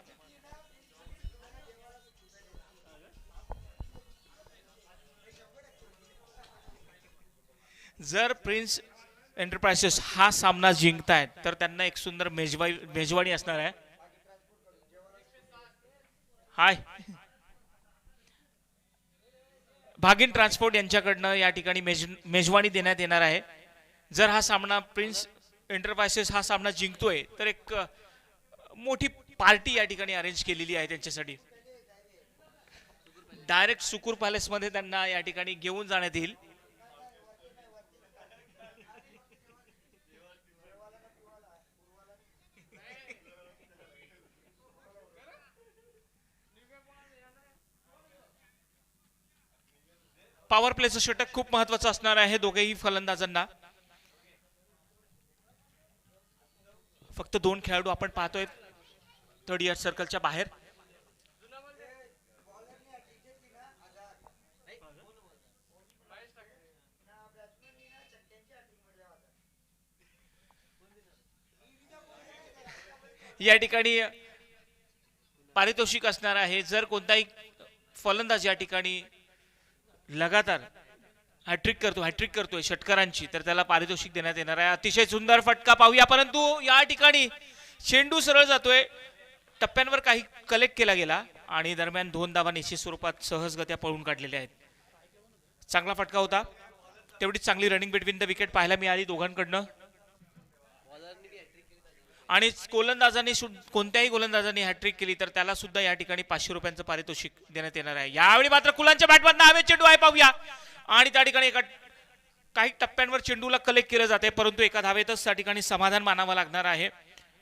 जर प्रिन्स एंटरप्राइजेस हा सामना जिंकतायत तर त्यांना एक सुंदर मेजवानी असणार आहे. हाय, भागिन ट्रान्सपोर्ट यांच्याकडनं या ठिकाणी मेजवानी देण्यात येणार आहे. जर हा सामना प्रिन्स एंटरप्राइजेस हा सामना जिंकतोय तर एक मोठी पार्टी या ठिकाणी अरेंज केलेली आहे त्यांच्यासाठी. डायरेक्ट सुकूर पॅलेस मध्ये त्यांना या ठिकाणी घेऊन जाण्यात येईल. पॉवर प्लेचं षटक खूप महत्वाचं असणार आहे दोघेही फलंदाजांना. फक्त 2 खेळाडू आपण पाहतोय 30 सर्कलच्या बाहेर. या ठिकाणी पारितोषिक असणार आहे. जर कोणताही फलंदाज या ठिकाणी लगातार हॅट्रिक करतोय षटकारांची तर त्याला पारितोषिक देण्यात येणार आहे. अतिशय सुंदर फटका पाहूया, परंतु या ठिकाणी चेंडू सरळ जातोय. टप्प्यांवर काही कलेक्ट केला गेला आणि दरम्यान 2 धावा निश्चित स्वरूपात सहजगत्या पळून काढलेल्या आहेत. चांगला फटका होता. तेवढीच चांगली रनिंग बिटवीन द विकेट पाहायला मिळाली दोघांकडनं आणि कोणत्याही गोलंदाजांनी हॅट्रिक केली तर त्याला सुद्धा या ठिकाणी 500 रुपयांचं पारितोषिक देण्यात येणार आहे. यावेळी मात्र कुलांच्या बॅटमधनं हवेत चेंडू आहे पाहूया आणि त्या ठिकाणी काही टप्प्यांवर चेंडूला कलेक्ट केलं जाते, परंतु एका धावेतच त्या ठिकाणी समाधान मानावं लागणार आहे.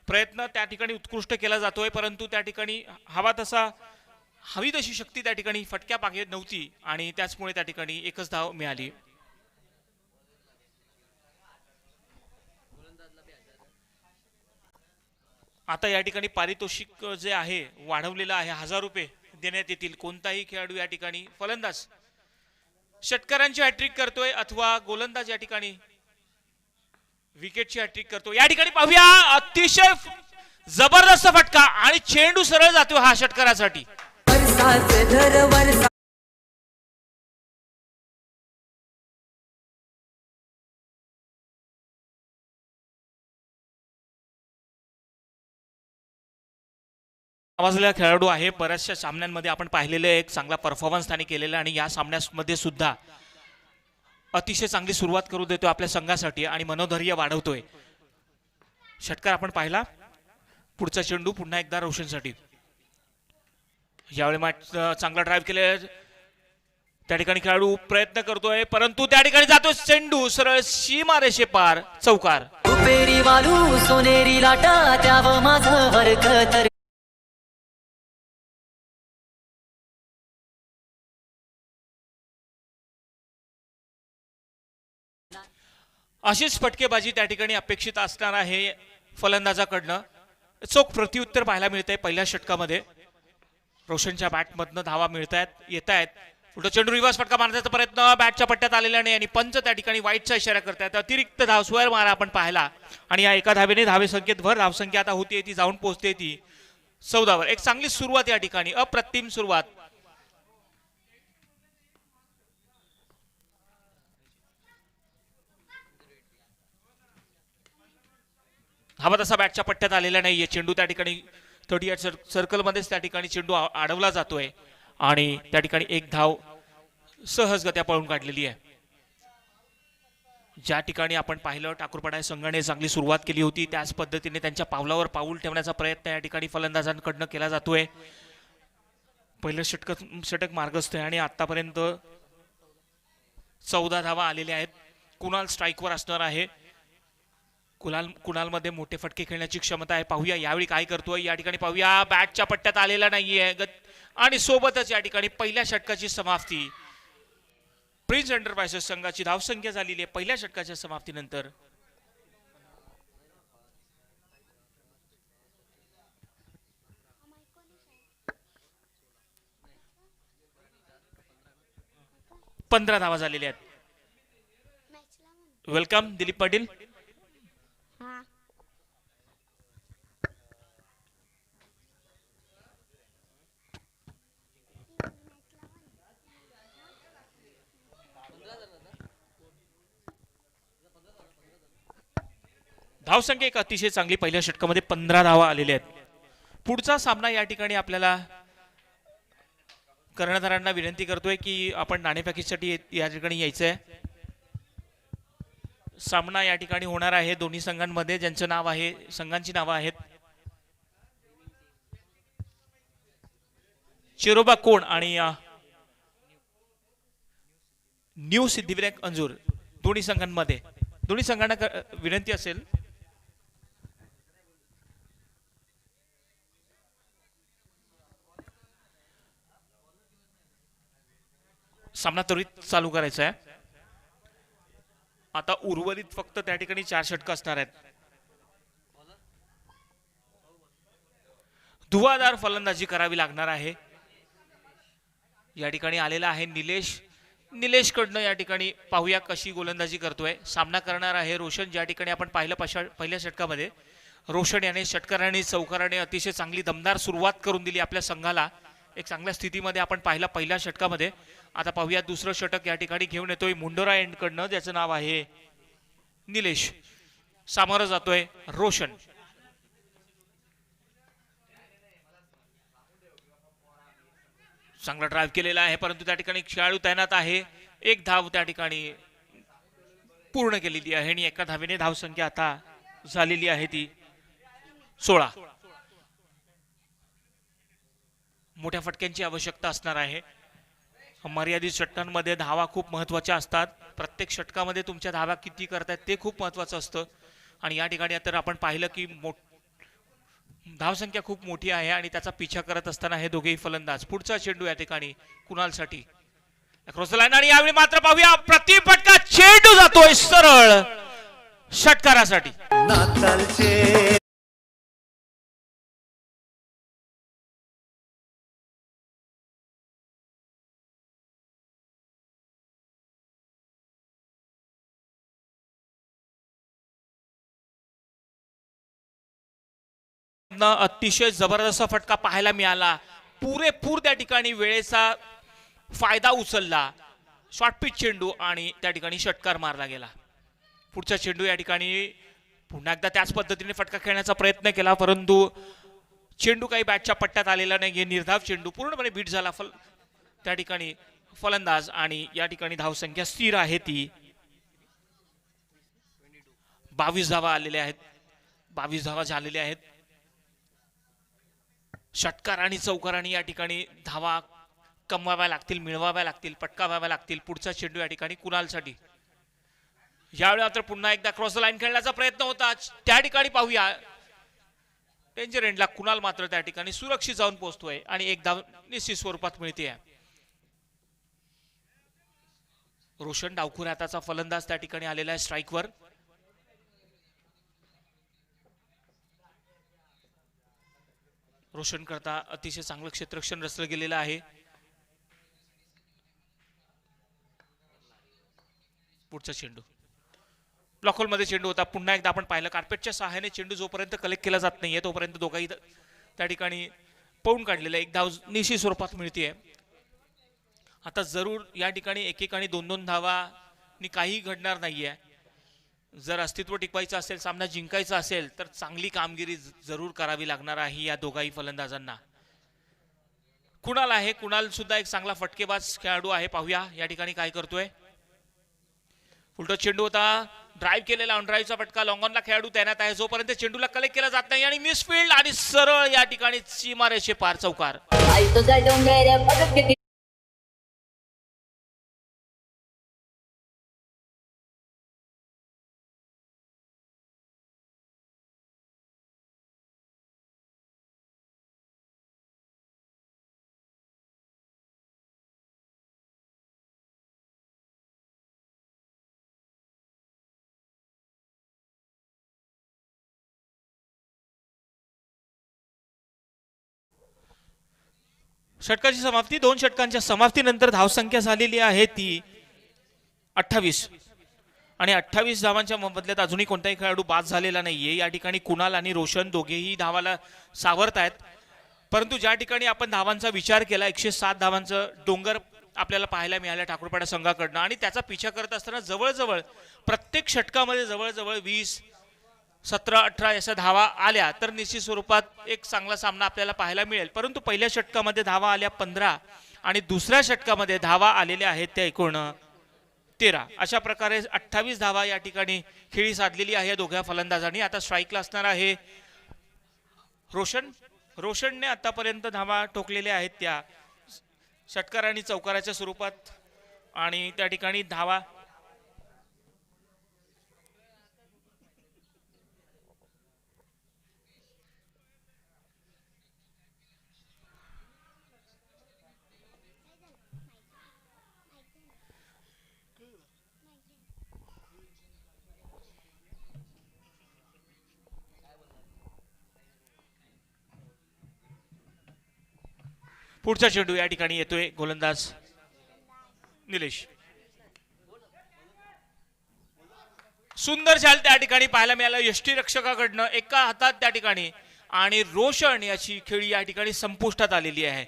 प्रयत्न त्या ठिकाणी उत्कृष्ट केला जातोय, परंतु त्या ठिकाणी हवी तशी शक्ती त्या ठिकाणी फटक्या पागे नव्हती आणि त्याचमुळे त्या ठिकाणी एकच धाव मिळाली. आता या ठिकाणी पारितोषिक जे आहे वाढवलेलं आहे, 1000 रुपये देण्यात येतील. कोणताही खेळाडू या ठिकाणी फलंदाज षटकारांची हॅट्रिक करतोय अथवा गोलंदाज या ठिकाणी विकेटची हॅट्रिक करतो. या ठिकाणी पाहूया अतिशय जबरदस्त फटका आणि चेंडू सरळ जातो हा षटकारासाठी. नावाजलेला खेळाडू आहे. बऱ्याचशा सामन्यांमध्ये आपण पाहिलेले एक चांगला परफॉर्मन्स त्याने केलेला आणि या सामन्यामध्ये सुद्धा अतिशय चांगली सुरुवात करू देतो आपल्या संघासाठी आणि मनोधैर्य वाढवतोय. षटकार आपण पाहिला. पुढचा चेंडू पुन्हा एकदा रोशनसाठी. यावेळी चांगला ड्राइव्ह केले. त्या ठिकाणी खेळाडू प्रयत्न करतोय, परंतु त्या ठिकाणी जातो चेंडू सरळ सीमारेषे पार. चौकार. सोनेरी लाटा त्याव माझं हरकत. अशीच फटकेबाजी त्या ठिकाणी अपेक्षित असणार आहे फलंदाजाकडनं. चोख प्रत्युत्तर पाहायला मिळतंय पहिल्या षटकामध्ये. रोशनच्या बॅटमधनं धावा येत आहेत, पुढे चेंडू रिव्हर्स फटका मारण्याचा प्रयत्न बॅटच्या पट्ट्यात आलेला नाही आणि पंच त्या ठिकाणी वाईटचा इशारा करतायत. अतिरिक्त धाव स्क्वेअर मारा आपण पाहिला आणि या एका धावेने धावे संख्येत भर धावसंख्या आता होती ती जाऊन पोहोचते ती 14 वर. एक चांगली सुरुवात या ठिकाणी, अप्रतिम सुरुवात. धावा तसा बॅटच्या पट्ट्यात आलेला नाहीये. चेंडू त्या ठिकाणी 38 सर्कलमध्येच त्या ठिकाणी चेंडू अडवला जातोय आणि त्या ठिकाणी एक धाव सहजगत्या पळून काढलेली आहे. ज्या ठिकाणी आपण पाहिलं ठाकूरपडा संघाने चांगली सुरुवात केली होती त्याच पद्धतीने त्यांच्या पावलावर पाऊल ठेवण्याचा प्रयत्न या ठिकाणी फलंदाजांकडनं केला जातोय. पहिलं षटक मार्गस्थ आहे आणि आतापर्यंत 14 धावा आलेल्या आहेत. कुणाल स्ट्राईकवर असणार आहे. कुणाल मध्ये मोठे फटके खेळण्याची क्षमता आहे. पाहूया यावेळी काय करतोय. या ठिकाणी पाहूया बॅटच्या पट्ट्यात आलेला नाहीये आणि सोबतच या ठिकाणी पहिल्या षटकाची समाप्ती. प्रिन्स एंटरप्राइजेस संघाची धावसंख्या झालेली आहे पहिल्या षटकाच्या समाप्तीनंतर. पंधरा धावा झालेल्या आहेत. वेलकम दिलीप पाटील. धावसंख्या एक अतिशय चांगली. पहिल्या षटकामध्ये 15 धावा आलेल्या आहेत. पुढचा सामना या ठिकाणी आपल्याला कर्णधारांना विनंती करतोय की आपण नाणेफेकीसाठी या ठिकाणी यायचंय. सामना या ठिकाणी होणार आहे दोन्ही संघांमध्ये ज्यांचं नाव आहे, संघांची नावं आहेत चिरोबा कोण आणि न्यू सिद्धिविनायक अंजूर. दोन्ही संघांना विनंती असेल सामना त्वरित चालू करायचा आहे. आता उर्वरित फक्त त्या ठिकाणी 4 षटक असणार आहेत. धुवाधार फलंदाजी करावी लागणार आहे. या ठिकाणी आलेला आहे निलेश कडनं. या ठिकाणी पाहूया कशी गोलंदाजी करतोय. सामना करणार आहे रोशन. ज्या ठिकाणी आपण पाहिलं पहिल्या षटकामध्ये रोशन याने षटकाराने चौकाराने अतिशय चांगली दमदार सुरुवात करून दिली आपल्या संघाला. एक चांगल्या स्थितीमध्ये आपण पाहिला पहिल्या षटकामध्ये. आता पाहूया दुसरं षटक या ठिकाणी घेऊन येतोय मुंडोरा एंड कडनं, ज्याचं नाव आहे निलेश. सामोरं जातोय रोशन. चांगला ड्राईव्ह केलेला आहे परंतु त्या ठिकाणी खेळाडू तैनात आहे. एक धाव त्या ठिकाणी पूर्ण केलेली आहे आणि एका धावेने धावसंख्या आता झालेली आहे ती 16. मोठ्या फटक्यांची आवश्यकता असणार आहे. मर्यादित षटकांमध्ये धावा खूप महत्वाच्या असतात. प्रत्येक षटकामध्ये तुमच्या धावा किती करतायत ते खूप महत्वाचं असतं आणि या ठिकाणी तर आपण पाहिलं की धावसंख्या खूप मोठी आहे आणि त्याचा पिछा करत असताना हे दोघेही फलंदाज. पुढचा चेंडू या ठिकाणी कुणालसाठी अक्रॉस द लाईन आणि यावेळी मात्र पाहूया प्रतिफटका चेंडू जातोय सरळ षटकारासाठी. अतिशय जबरदस्त फटका पाहायला मिळाला. पुरेपूर त्या ठिकाणी वेळेचा फायदा उचलला. शॉर्ट पिच चेंडू आणि त्या ठिकाणी षटकार मारला गेला. पुढचा चेंडू या ठिकाणी पुन्हा एकदा त्याच पद्धतीने फटका खेळण्याचा प्रयत्न केला परंतु चेंडू काही बॅटच्या पट्ट्यात आलेला नाही. निर्धाव चेंडू पूर्णपणे बीट झाला त्या ठिकाणी फलंदाज आणि या ठिकाणी धावसंख्या स्थिर आहे ती 22 धावा आलेल्या आहेत. 22 धावा झालेल्या आहेत. षटकार आणि चौकारांनी या ठिकाणी धावा कमवाव्या लागतील, मिळवाव्या लागतील, पटकावाव्या लागतील. पुढचा चेंडू या ठिकाणी कुणालसाठी. यावेळी मात्र पुन्हा एकदा क्रॉस द लाईन खेळण्याचा प्रयत्न होता. त्या ठिकाणी पाहूया डेंजर एंडला कुणाल मात्र त्या ठिकाणी सुरक्षित जाऊन पोहोचतोय आणि एक धाव निश्चित स्वरूपात मिळते. रोशन डावखुर हाताचा फलंदाज त्या ठिकाणी आलेला आहे स्ट्राईकवर. रोशन करता अतिशय चांगलं क्षेत्ररक्षण रचलं गेलेलं आहे. पुढचा चेंडू ब्लॉक होलमध्ये चेंडू होता. पुन्हा एकदा आपण पाहिलं कार्पेटच्या सहाय्याने चेंडू जोपर्यंत कलेक्ट केला जात नाहीये तोपर्यंत दोघाही त्या ठिकाणी पळून काढलेला एक धाव निश्चित स्वरूपात मिळते. आता जरूर या ठिकाणी एकेकाने 2-2 धावांनी काही घडणार नाहीये. जर अस्तित्व टिकवायचं असेल, सामना जिंकायचा असेल तर चांगली कामगिरी जरूर करावी लागणार आहे या दोघाही फलंदाजांना. कुणाल आहे, कुणाल सुद्धा एक चांगला फटकेबाज खेळाडू आहे. पाहूया या ठिकाणी काय करतोय. उलट चेंडू होता, ड्राईव्ह केलेला ऑन ड्राईव्हचा फटका लॉंगॉनला खेळाडू तैनात आहे. जोपर्यंत चेंडूला कलेक्ट केला जात नाही आणि मिसफील्ड आणि सरळ या ठिकाणी सीमारेषे पार चौकार. षटकाची समाप्ती. 2 षटकांच्या समाप्तीनंतर धावसंख्या झालेली आहे ती 28 आणि 28 धावांच्या बदल्यात अजूनही कोणताही खेळाडू बाद झालेला नाहीये. या ठिकाणी कुणाल आणि रोशन दोघेही धावाला सावरत आहेत. परंतु ज्या ठिकाणी आपण धावांचा विचार केला 107 धावांचं डोंगर आपल्याला पाहायला मिळालं ठाकूरपाडा संघाकडनं आणि त्याचा पिछा करत असताना जवळजवळ प्रत्येक षटकामध्ये जवळजवळ 20, 17, 18 अशा धावा आल्या तर निश्चित स्वरूपात एक चांगला सामना आपल्याला पाहायला मिळेल. परंतु पहिल्या षटकामध्ये धावा आल्या 15 आणि दुसऱ्या षटकामध्ये धावा आलेल्या आहेत त्या एकूण 13. अशा प्रकारे 28 धावा या ठिकाणी खेळी साधलेली आहे दोघ्या फलंदाजांनी. आता स्ट्राईकला असणार आहे रोशन. रोशनने आतापर्यंत धावा ठोकलेल्या आहेत त्या षटकार आणि चौकाराच्या स्वरूपात आणि त्या ठिकाणी धावा पुढचा चेंडू या ठिकाणी येतोय गोलंदाज निलेश. सुंदर चाल त्या ठिकाणी पाहायला मिळालं यष्टीरक्षकाकडनं एका हातात त्या ठिकाणी आणि रोशन याची खेळी या ठिकाणी संपुष्टात आलेली आहे.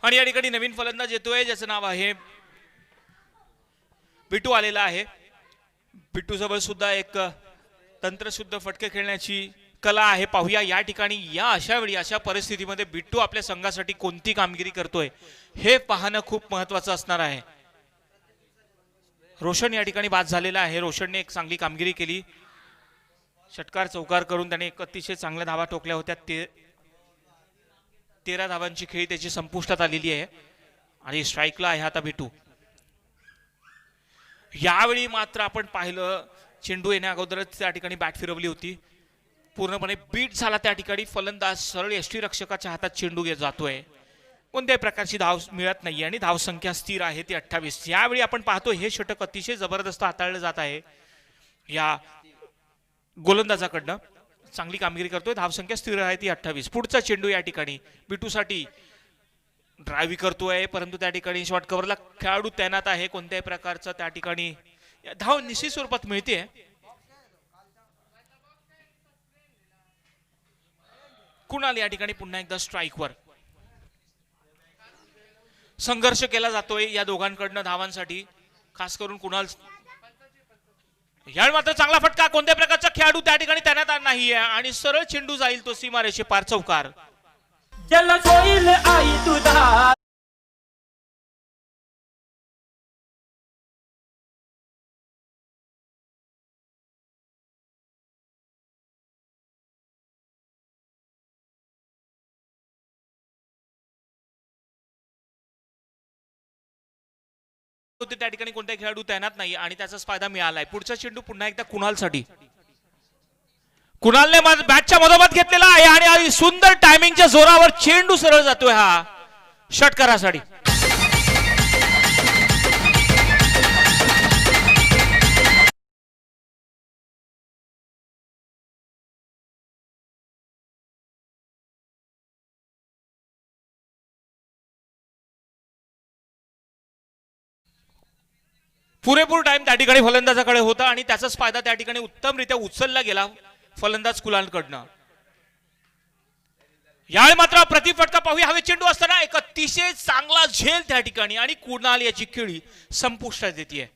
आणि या ठिकाणी नवीन फलंदाज येतोय ज्याचं नाव आहे बिटू आलेला आहे. बिटू जवळ सुद्धा एक तंत्रशुद्ध फटके खेळण्याची कला आहे. पाहूया या ठिकाणी या अशा वेळी अशा परिस्थितीमध्ये बिट्टू आपल्या संघासाठी कोणती कामगिरी करतोय हे पाहणं खूप महत्वाचं असणार आहे. रोशन या ठिकाणी बाद झालेला आहे. रोशनने एक चांगली कामगिरी केली. षटकार चौकार करून त्याने एक अतिशय चांगल्या धावा ठोकल्या होत्या. 13 धावांची खेळी त्याची संपुष्टात आलेली आहे आणि स्ट्राईकला आहे आता बिटू. यावेळी मात्र आपण पाहिलं चेंडू येण्या अगोदरच त्या ठिकाणी बॅट फिरवली होती. पूर्णपणे बीट झाला त्या ठिकाणी. फलंदाज सरळ यष्टीरक्षकाच्या हातात चेंडू जातोय. कोणत्याही प्रकारची धाव मिळत नाही आणि धावसंख्या स्थिर आहे ती 28. यावेळी आपण पाहतो हे षटक अतिशय जबरदस्त हाताळलं जात आहे या गोलंदाजाकडनं. चांगली कामगिरी करतोय. धावसंख्या स्थिर आहे ती 28. पुढचा चेंडू या ठिकाणी बिटूसाठी ड्राईव्ह करतोय परंतु त्या ठिकाणी शॉर्ट कव्हरला खेळाडू तैनात आहे. कोणत्याही प्रकारचं त्या ठिकाणी धाव निश्चित स्वरूपात मिळते. कुणाल या ठिकाणी पुन्हा एकदा स्ट्राईकवर. संघर्ष केला जातोय या दोघांकडनं धावांसाठी. खास करून कुणाल यावेळी मात्र चांगला फटका. कोणत्या प्रकारचा खेळाडू त्या ठिकाणी तैनात नाहीये आणि सरळ चेंडू जाईल तो सीमारेषे पार चौकार. जलद होईल आई तुझा होते त्या ठिकाणी कोणत्याही खेळाडू तैनात नाही आणि त्याचाच फायदा मिळालाय. पुढचा चेंडू पुन्हा एकदा कुणालसाठी. कुणालने बॅटच्या मधोमध घेतलेला आहे आणि सुंदर टायमिंगच्या जोरावर चेंडू सरळ जातोय हा षटकारासाठी. पुरेपूर टाइम त्या ठिकाणी फलंदाजाकडे होता आणि त्याचाच फायदा त्या ठिकाणी उत्तमरित्या उचलला गेला फलंदाज कुणालकडनं. यावेळी मात्र प्रतिफटका पाहूया. हवे चेंडू असताना एक अतिशय चांगला झेल त्या ठिकाणी आणि कुणाल याची खेळी संपुष्टात येते.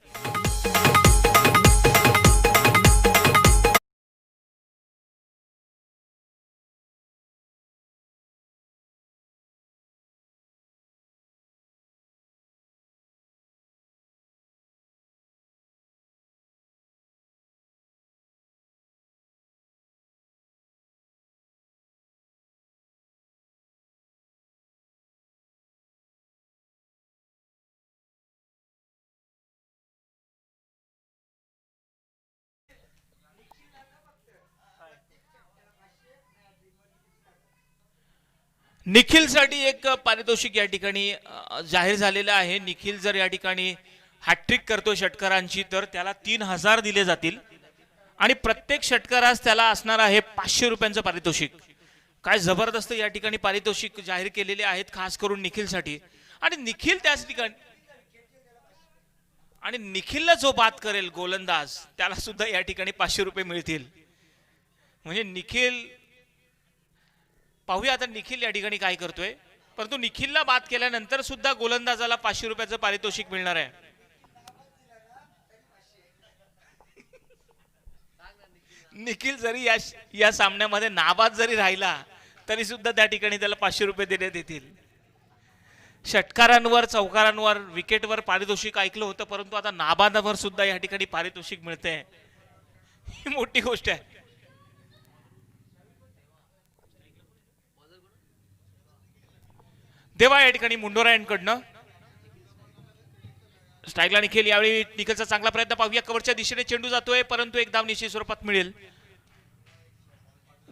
निखिलसाठी एक पारितोषिक या ठिकाणी जाहीर झालेलं आहे. निखिल जर या ठिकाणी हॅट्रिक करतो षटकारांची तर त्याला 3000 दिले जातील आणि प्रत्येक षटकारास त्याला असणार आहे 500 रुपयांचं पारितोषिक. काय जबरदस्त या ठिकाणी पारितोषिक जाहीर केलेले आहेत खास करून निखिलसाठी. आणि निखिल त्याच ठिकाणी आणि निखिलला जो बाद करेल गोलंदाज त्याला सुद्धा या ठिकाणी 500 रुपये मिळतील. म्हणजे निखिल पाहूया आता निखिल या ठिकाणी काय करतोय. परंतु निखिलला बाद केल्यानंतर सुद्धा गोलंदाजाला 500 रुपयाचं पारितोषिक मिळणार आहे. निखिल जरी या सामन्यामध्ये नाबाद जरी राहिला तरी सुद्धा त्या ठिकाणी त्याला 500 रुपये देण्यात येतील. षटकारांवर चौकारांवर विकेटवर पारितोषिक ऐकलं होतं परंतु आता नाबादावर सुद्धा या ठिकाणी पारितोषिक मिळते. ही मोठी गोष्ट आहे. देवा या ठिकाणी मुंडोरा यांकडनं स्ट्राईकला निखिल. यावेळी निखिलचा चांगला प्रयत्न पाहूया. कव्हरच्या दिशेने चेंडू जातोय परंतु एक धाव निश्चित स्वरूपात मिळेल.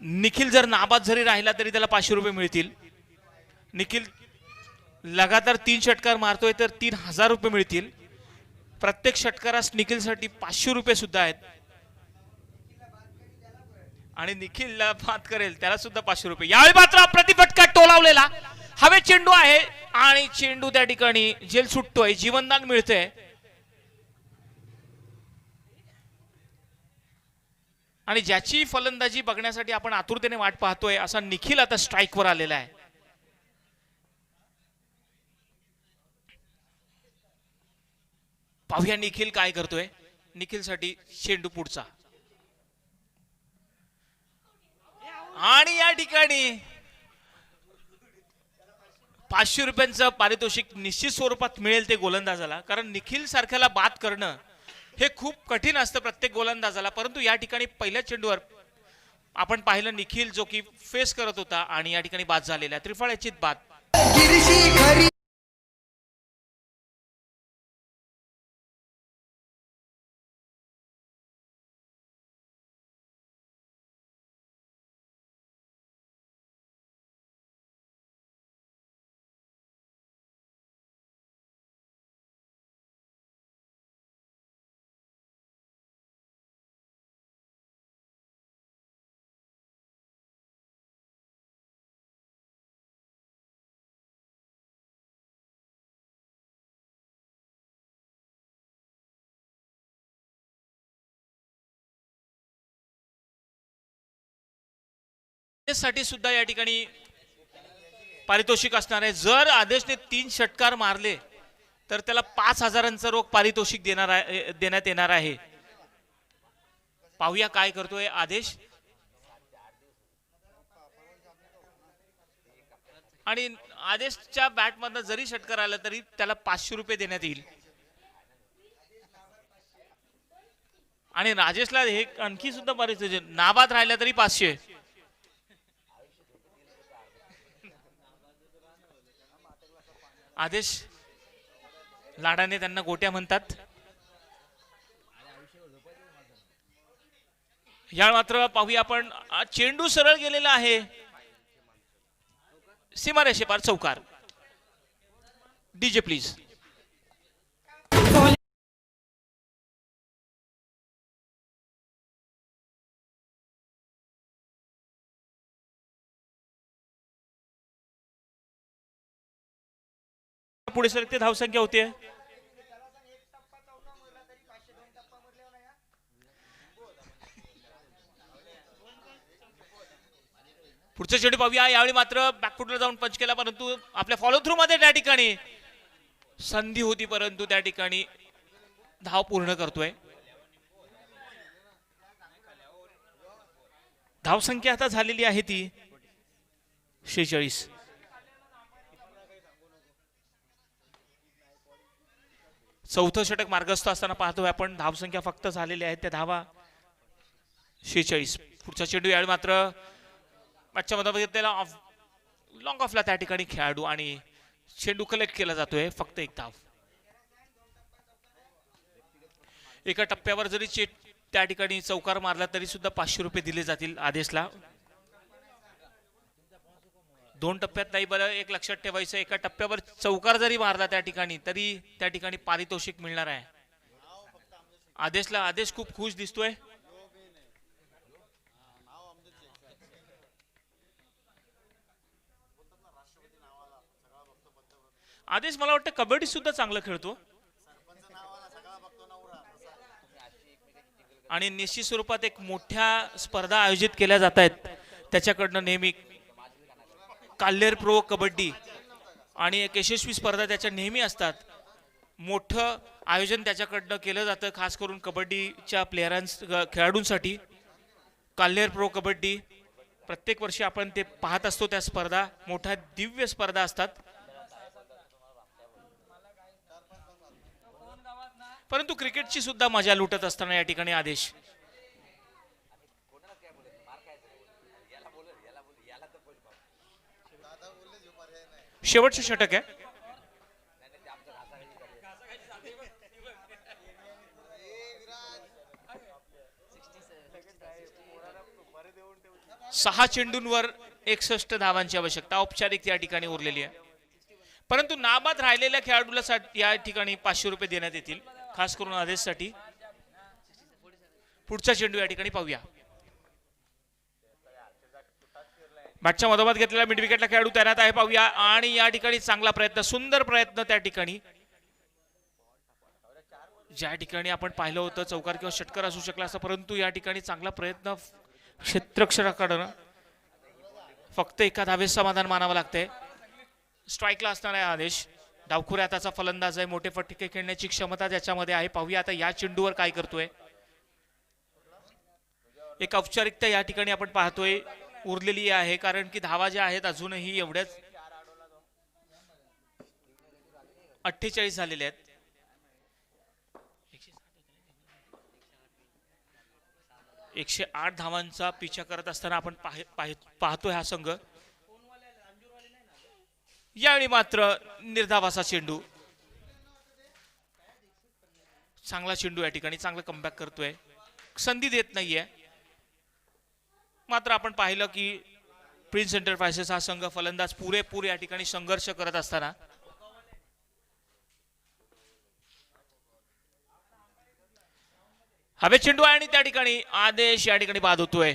निखिल जर नाबाद जरी राहिला तरी त्याला 500 रुपये मिळतील. निखिल लगातार 3 षटकार मारतोय तर 3000 रुपये मिळतील. प्रत्येक षटकारास निखिलसाठी 500 रुपये सुद्धा आहेत आणि निखिलला बाद करेल त्याला सुद्धा 500 रुपये. यावेळी मात्र प्रतिफटका टोलावलेला हवे चेंडू आहे आणि चेंडू त्या ठिकाणी जेल सुटतोय. जीवनदान मिळतंय आणि ज्याची फलंदाजी बघण्यासाठी आपण आतुरतेने वाट पाहतोय असा निखिल आता स्ट्राईकवर आलेला आहे. पाहूया निखिल काय करतोय. निखिलसाठी चेंडू पुढचा आणि या ठिकाणी 500 रुपयांचं पारितोषिक निश्चित स्वरूपात मिळेल ते गोलंदाजाला. कारण निखिल सारख्याला बाद करणं हे खूप कठीण असतं प्रत्येक गोलंदाजाला. परंतु या ठिकाणी पहिल्या चेंडूवर आपण पाहिलं निखिल जो की फेस करत होता आणि या ठिकाणी बाद झालेला त्रिफळाचीत बाद. साठी सुद्धा या ठिकाणी पारितोषिक असणार आहे. जर आदेशने 3 षटकार मारले तर त्याला 5000चं रोख पारितोषिक देण्यात येणार आहे. पाहूया काय करतोय आदेश. आणि आदेशच्या बॅट मधनं जरी षटकार आला तरी त्याला 500 रुपये देण्यात येईल. आणि राजेशला हे आणखी सुद्धा पारितोषिक नाबाद राहिला तरी 500. आदेश लाडाने त्यांना गोट्या म्हणतात. या मात्र पाहूया आपण चेंडू सरळ गेलेला आहे सीमारेषेपार चौकार. DJ please. पुढे सरकते धावसंख्या होते. पुढचं चेंडू पाहूया. यावेळी मात्र बॅकफुटला जाऊन पंच केला, परंतु आपल्या फॉलो थ्रू मध्ये त्या ठिकाणी संधी होती, परंतु त्या ठिकाणी धाव पूर्ण करतोय. धावसंख्या आता झालेली आहे ती 46. चौथं षटक मार्गस्थ असताना पाहतोय आपण. धावसंख्या फक्त झालेल्या आहेत त्या धावा 46. पुढचा चेंडू यावेळी मात्र मॅचच्या मध्ये घेतलेला लॉंग ऑफला त्या ठिकाणी खेळाडू आणि चेंडू कलेक्ट केला जातोय. फक्त एक धाव. एका टप्प्यावर जरी त्या ठिकाणी चौकार मारला तरी सुद्धा 500 रुपये दिले जातील आदेशला. 2 टप्प्यात नाही बरं, एक लक्षात ठेवायचं, एका टप्प्यावर चौकार जरी मारला त्या ठिकाणी तरी त्या ठिकाणी पारितोषिक मिळणार आहे आदेशला. आदेश खूप खुश दिसतोय. आदेश मला वाटतं कबड्डी सुद्धा चांगलं खेळतो आणि निश्चित स्वरूपात एक मोठ्या स्पर्धा आयोजित केल्या जात आहेत त्याच्याकडनं नेहमी. काल्हेर प्रो कबड्डी आणि एक यशस्वी स्पर्धा त्याच्या नेहमी असतात. मोठं आयोजन त्याच्याकडनं केलं जातं खास करून कबड्डीच्या खेळाडूंसाठी. काल्हेर प्रो कबड्डी प्रत्येक वर्षी आपण ते पाहत असतो. त्या स्पर्धा मोठ्या दिव्य स्पर्धा असतात. परंतु क्रिकेटची सुद्धा मजा लुटत असताना या ठिकाणी आदेश. शेवटचं षटक आहे. सहा चेंडूंवर 61 धावांची आवश्यकता औपचारिक या ठिकाणी उरलेली आहे. परंतु नाबाद राहिलेल्या खेळाडूला या ठिकाणी 500 रुपये देण्यात येतील खास करून आदेशसाठी. पुढचा चेंडू या ठिकाणी पाहूया. मॅचच्या मधोमध घेतलेला मिड विकेटला खेळाडू तैनात आहे. पाहूया आणि या ठिकाणी चांगला प्रयत्न, सुंदर प्रयत्न त्या ठिकाणी. ज्या ठिकाणी आपण पाहिलं होतं चौकार किंवा षटकार असू शकला असं, परंतु या ठिकाणी चांगला प्रयत्न क्षेत्ररक्षकाकडून. फक्त एका धावेस समाधान मानावं लागतंय. स्ट्राईकला असणार आहे आदेश. डावखुऱ्या हाताचा फलंदाज आहे, मोठे फटके खेळण्याची क्षमता त्याच्यामध्ये आहे. पाहूया आता या चेंडूवर काय करतोय. एक औपचारिकता या ठिकाणी आपण पाहतोय उरलेली आहे, कारण की धावा ज्या आहेत अजूनही एवढ्याच 48 झालेले आहेत. 108 धावांचा पिछा करत असताना आपण पाहतोय हा संघ. यावेळी मात्र निर्धावाचा चेंडू. चांगला चेंडू या ठिकाणी, चांगला कमबॅक करतोय, संधी देत नाहीये. मात्र आपण पाहिलं की प्रिन्स एंटरप्राइजेस हा संघ फलंदाज पुरेपूर या ठिकाणी संघर्ष करत असताना हवे चेंडू आहे आणि त्या ठिकाणी आदेश या ठिकाणी बाद होतोय.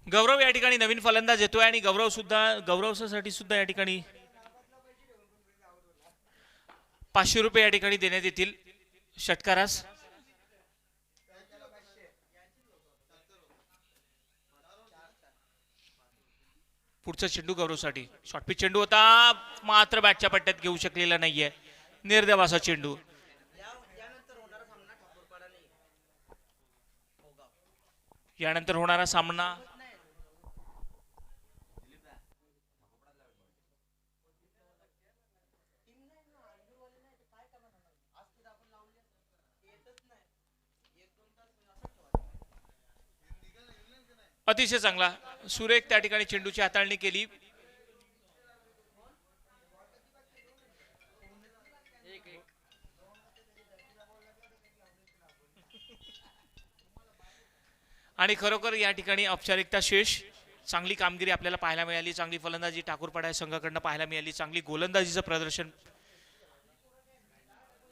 गौरव या ठिकाणी नवीन फलंदाज येतोय आणि गौरवसाठी सुद्धा या ठिकाणी 500 रुपये या ठिकाणी देण्यात येतील षटकारास. पुढचा चेंडू गौरवसाठी शॉर्ट पिच चेंडू होता, मात्र बॅटच्या पट्ट्यात घेऊ शकलेला नाहीये. निर्देव असा चेंडू. यानंतर होणारा सामना अतिशय चांगला सुरेख त्या ठिकाणी चेंडूची हाताळणी केली. आणि खरोखर या ठिकाणी औपचारिकता शेष. चांगली कामगिरी आपल्याला पाहायला मिळाली, चांगली फलंदाजी ठाकूरपाडा या संघाकडनं पाहायला मिळाली, चांगली गोलंदाजीचं प्रदर्शन,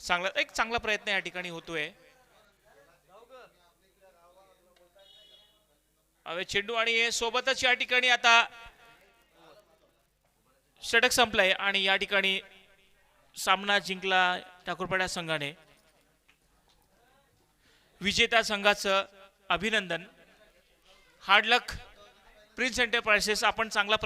चांगला प्रयत्न या ठिकाणी होतोय. हवे चेंडू आणि सोबतच या ठिकाणी आता षटक संपलंय आणि या ठिकाणी सामना जिंकला ठाकूरपाडा संघाने. विजेत्या संघाचं अभिनंदन. हार्ड लक प्रिन्स एंटरप्राइजेस. आपण चांगला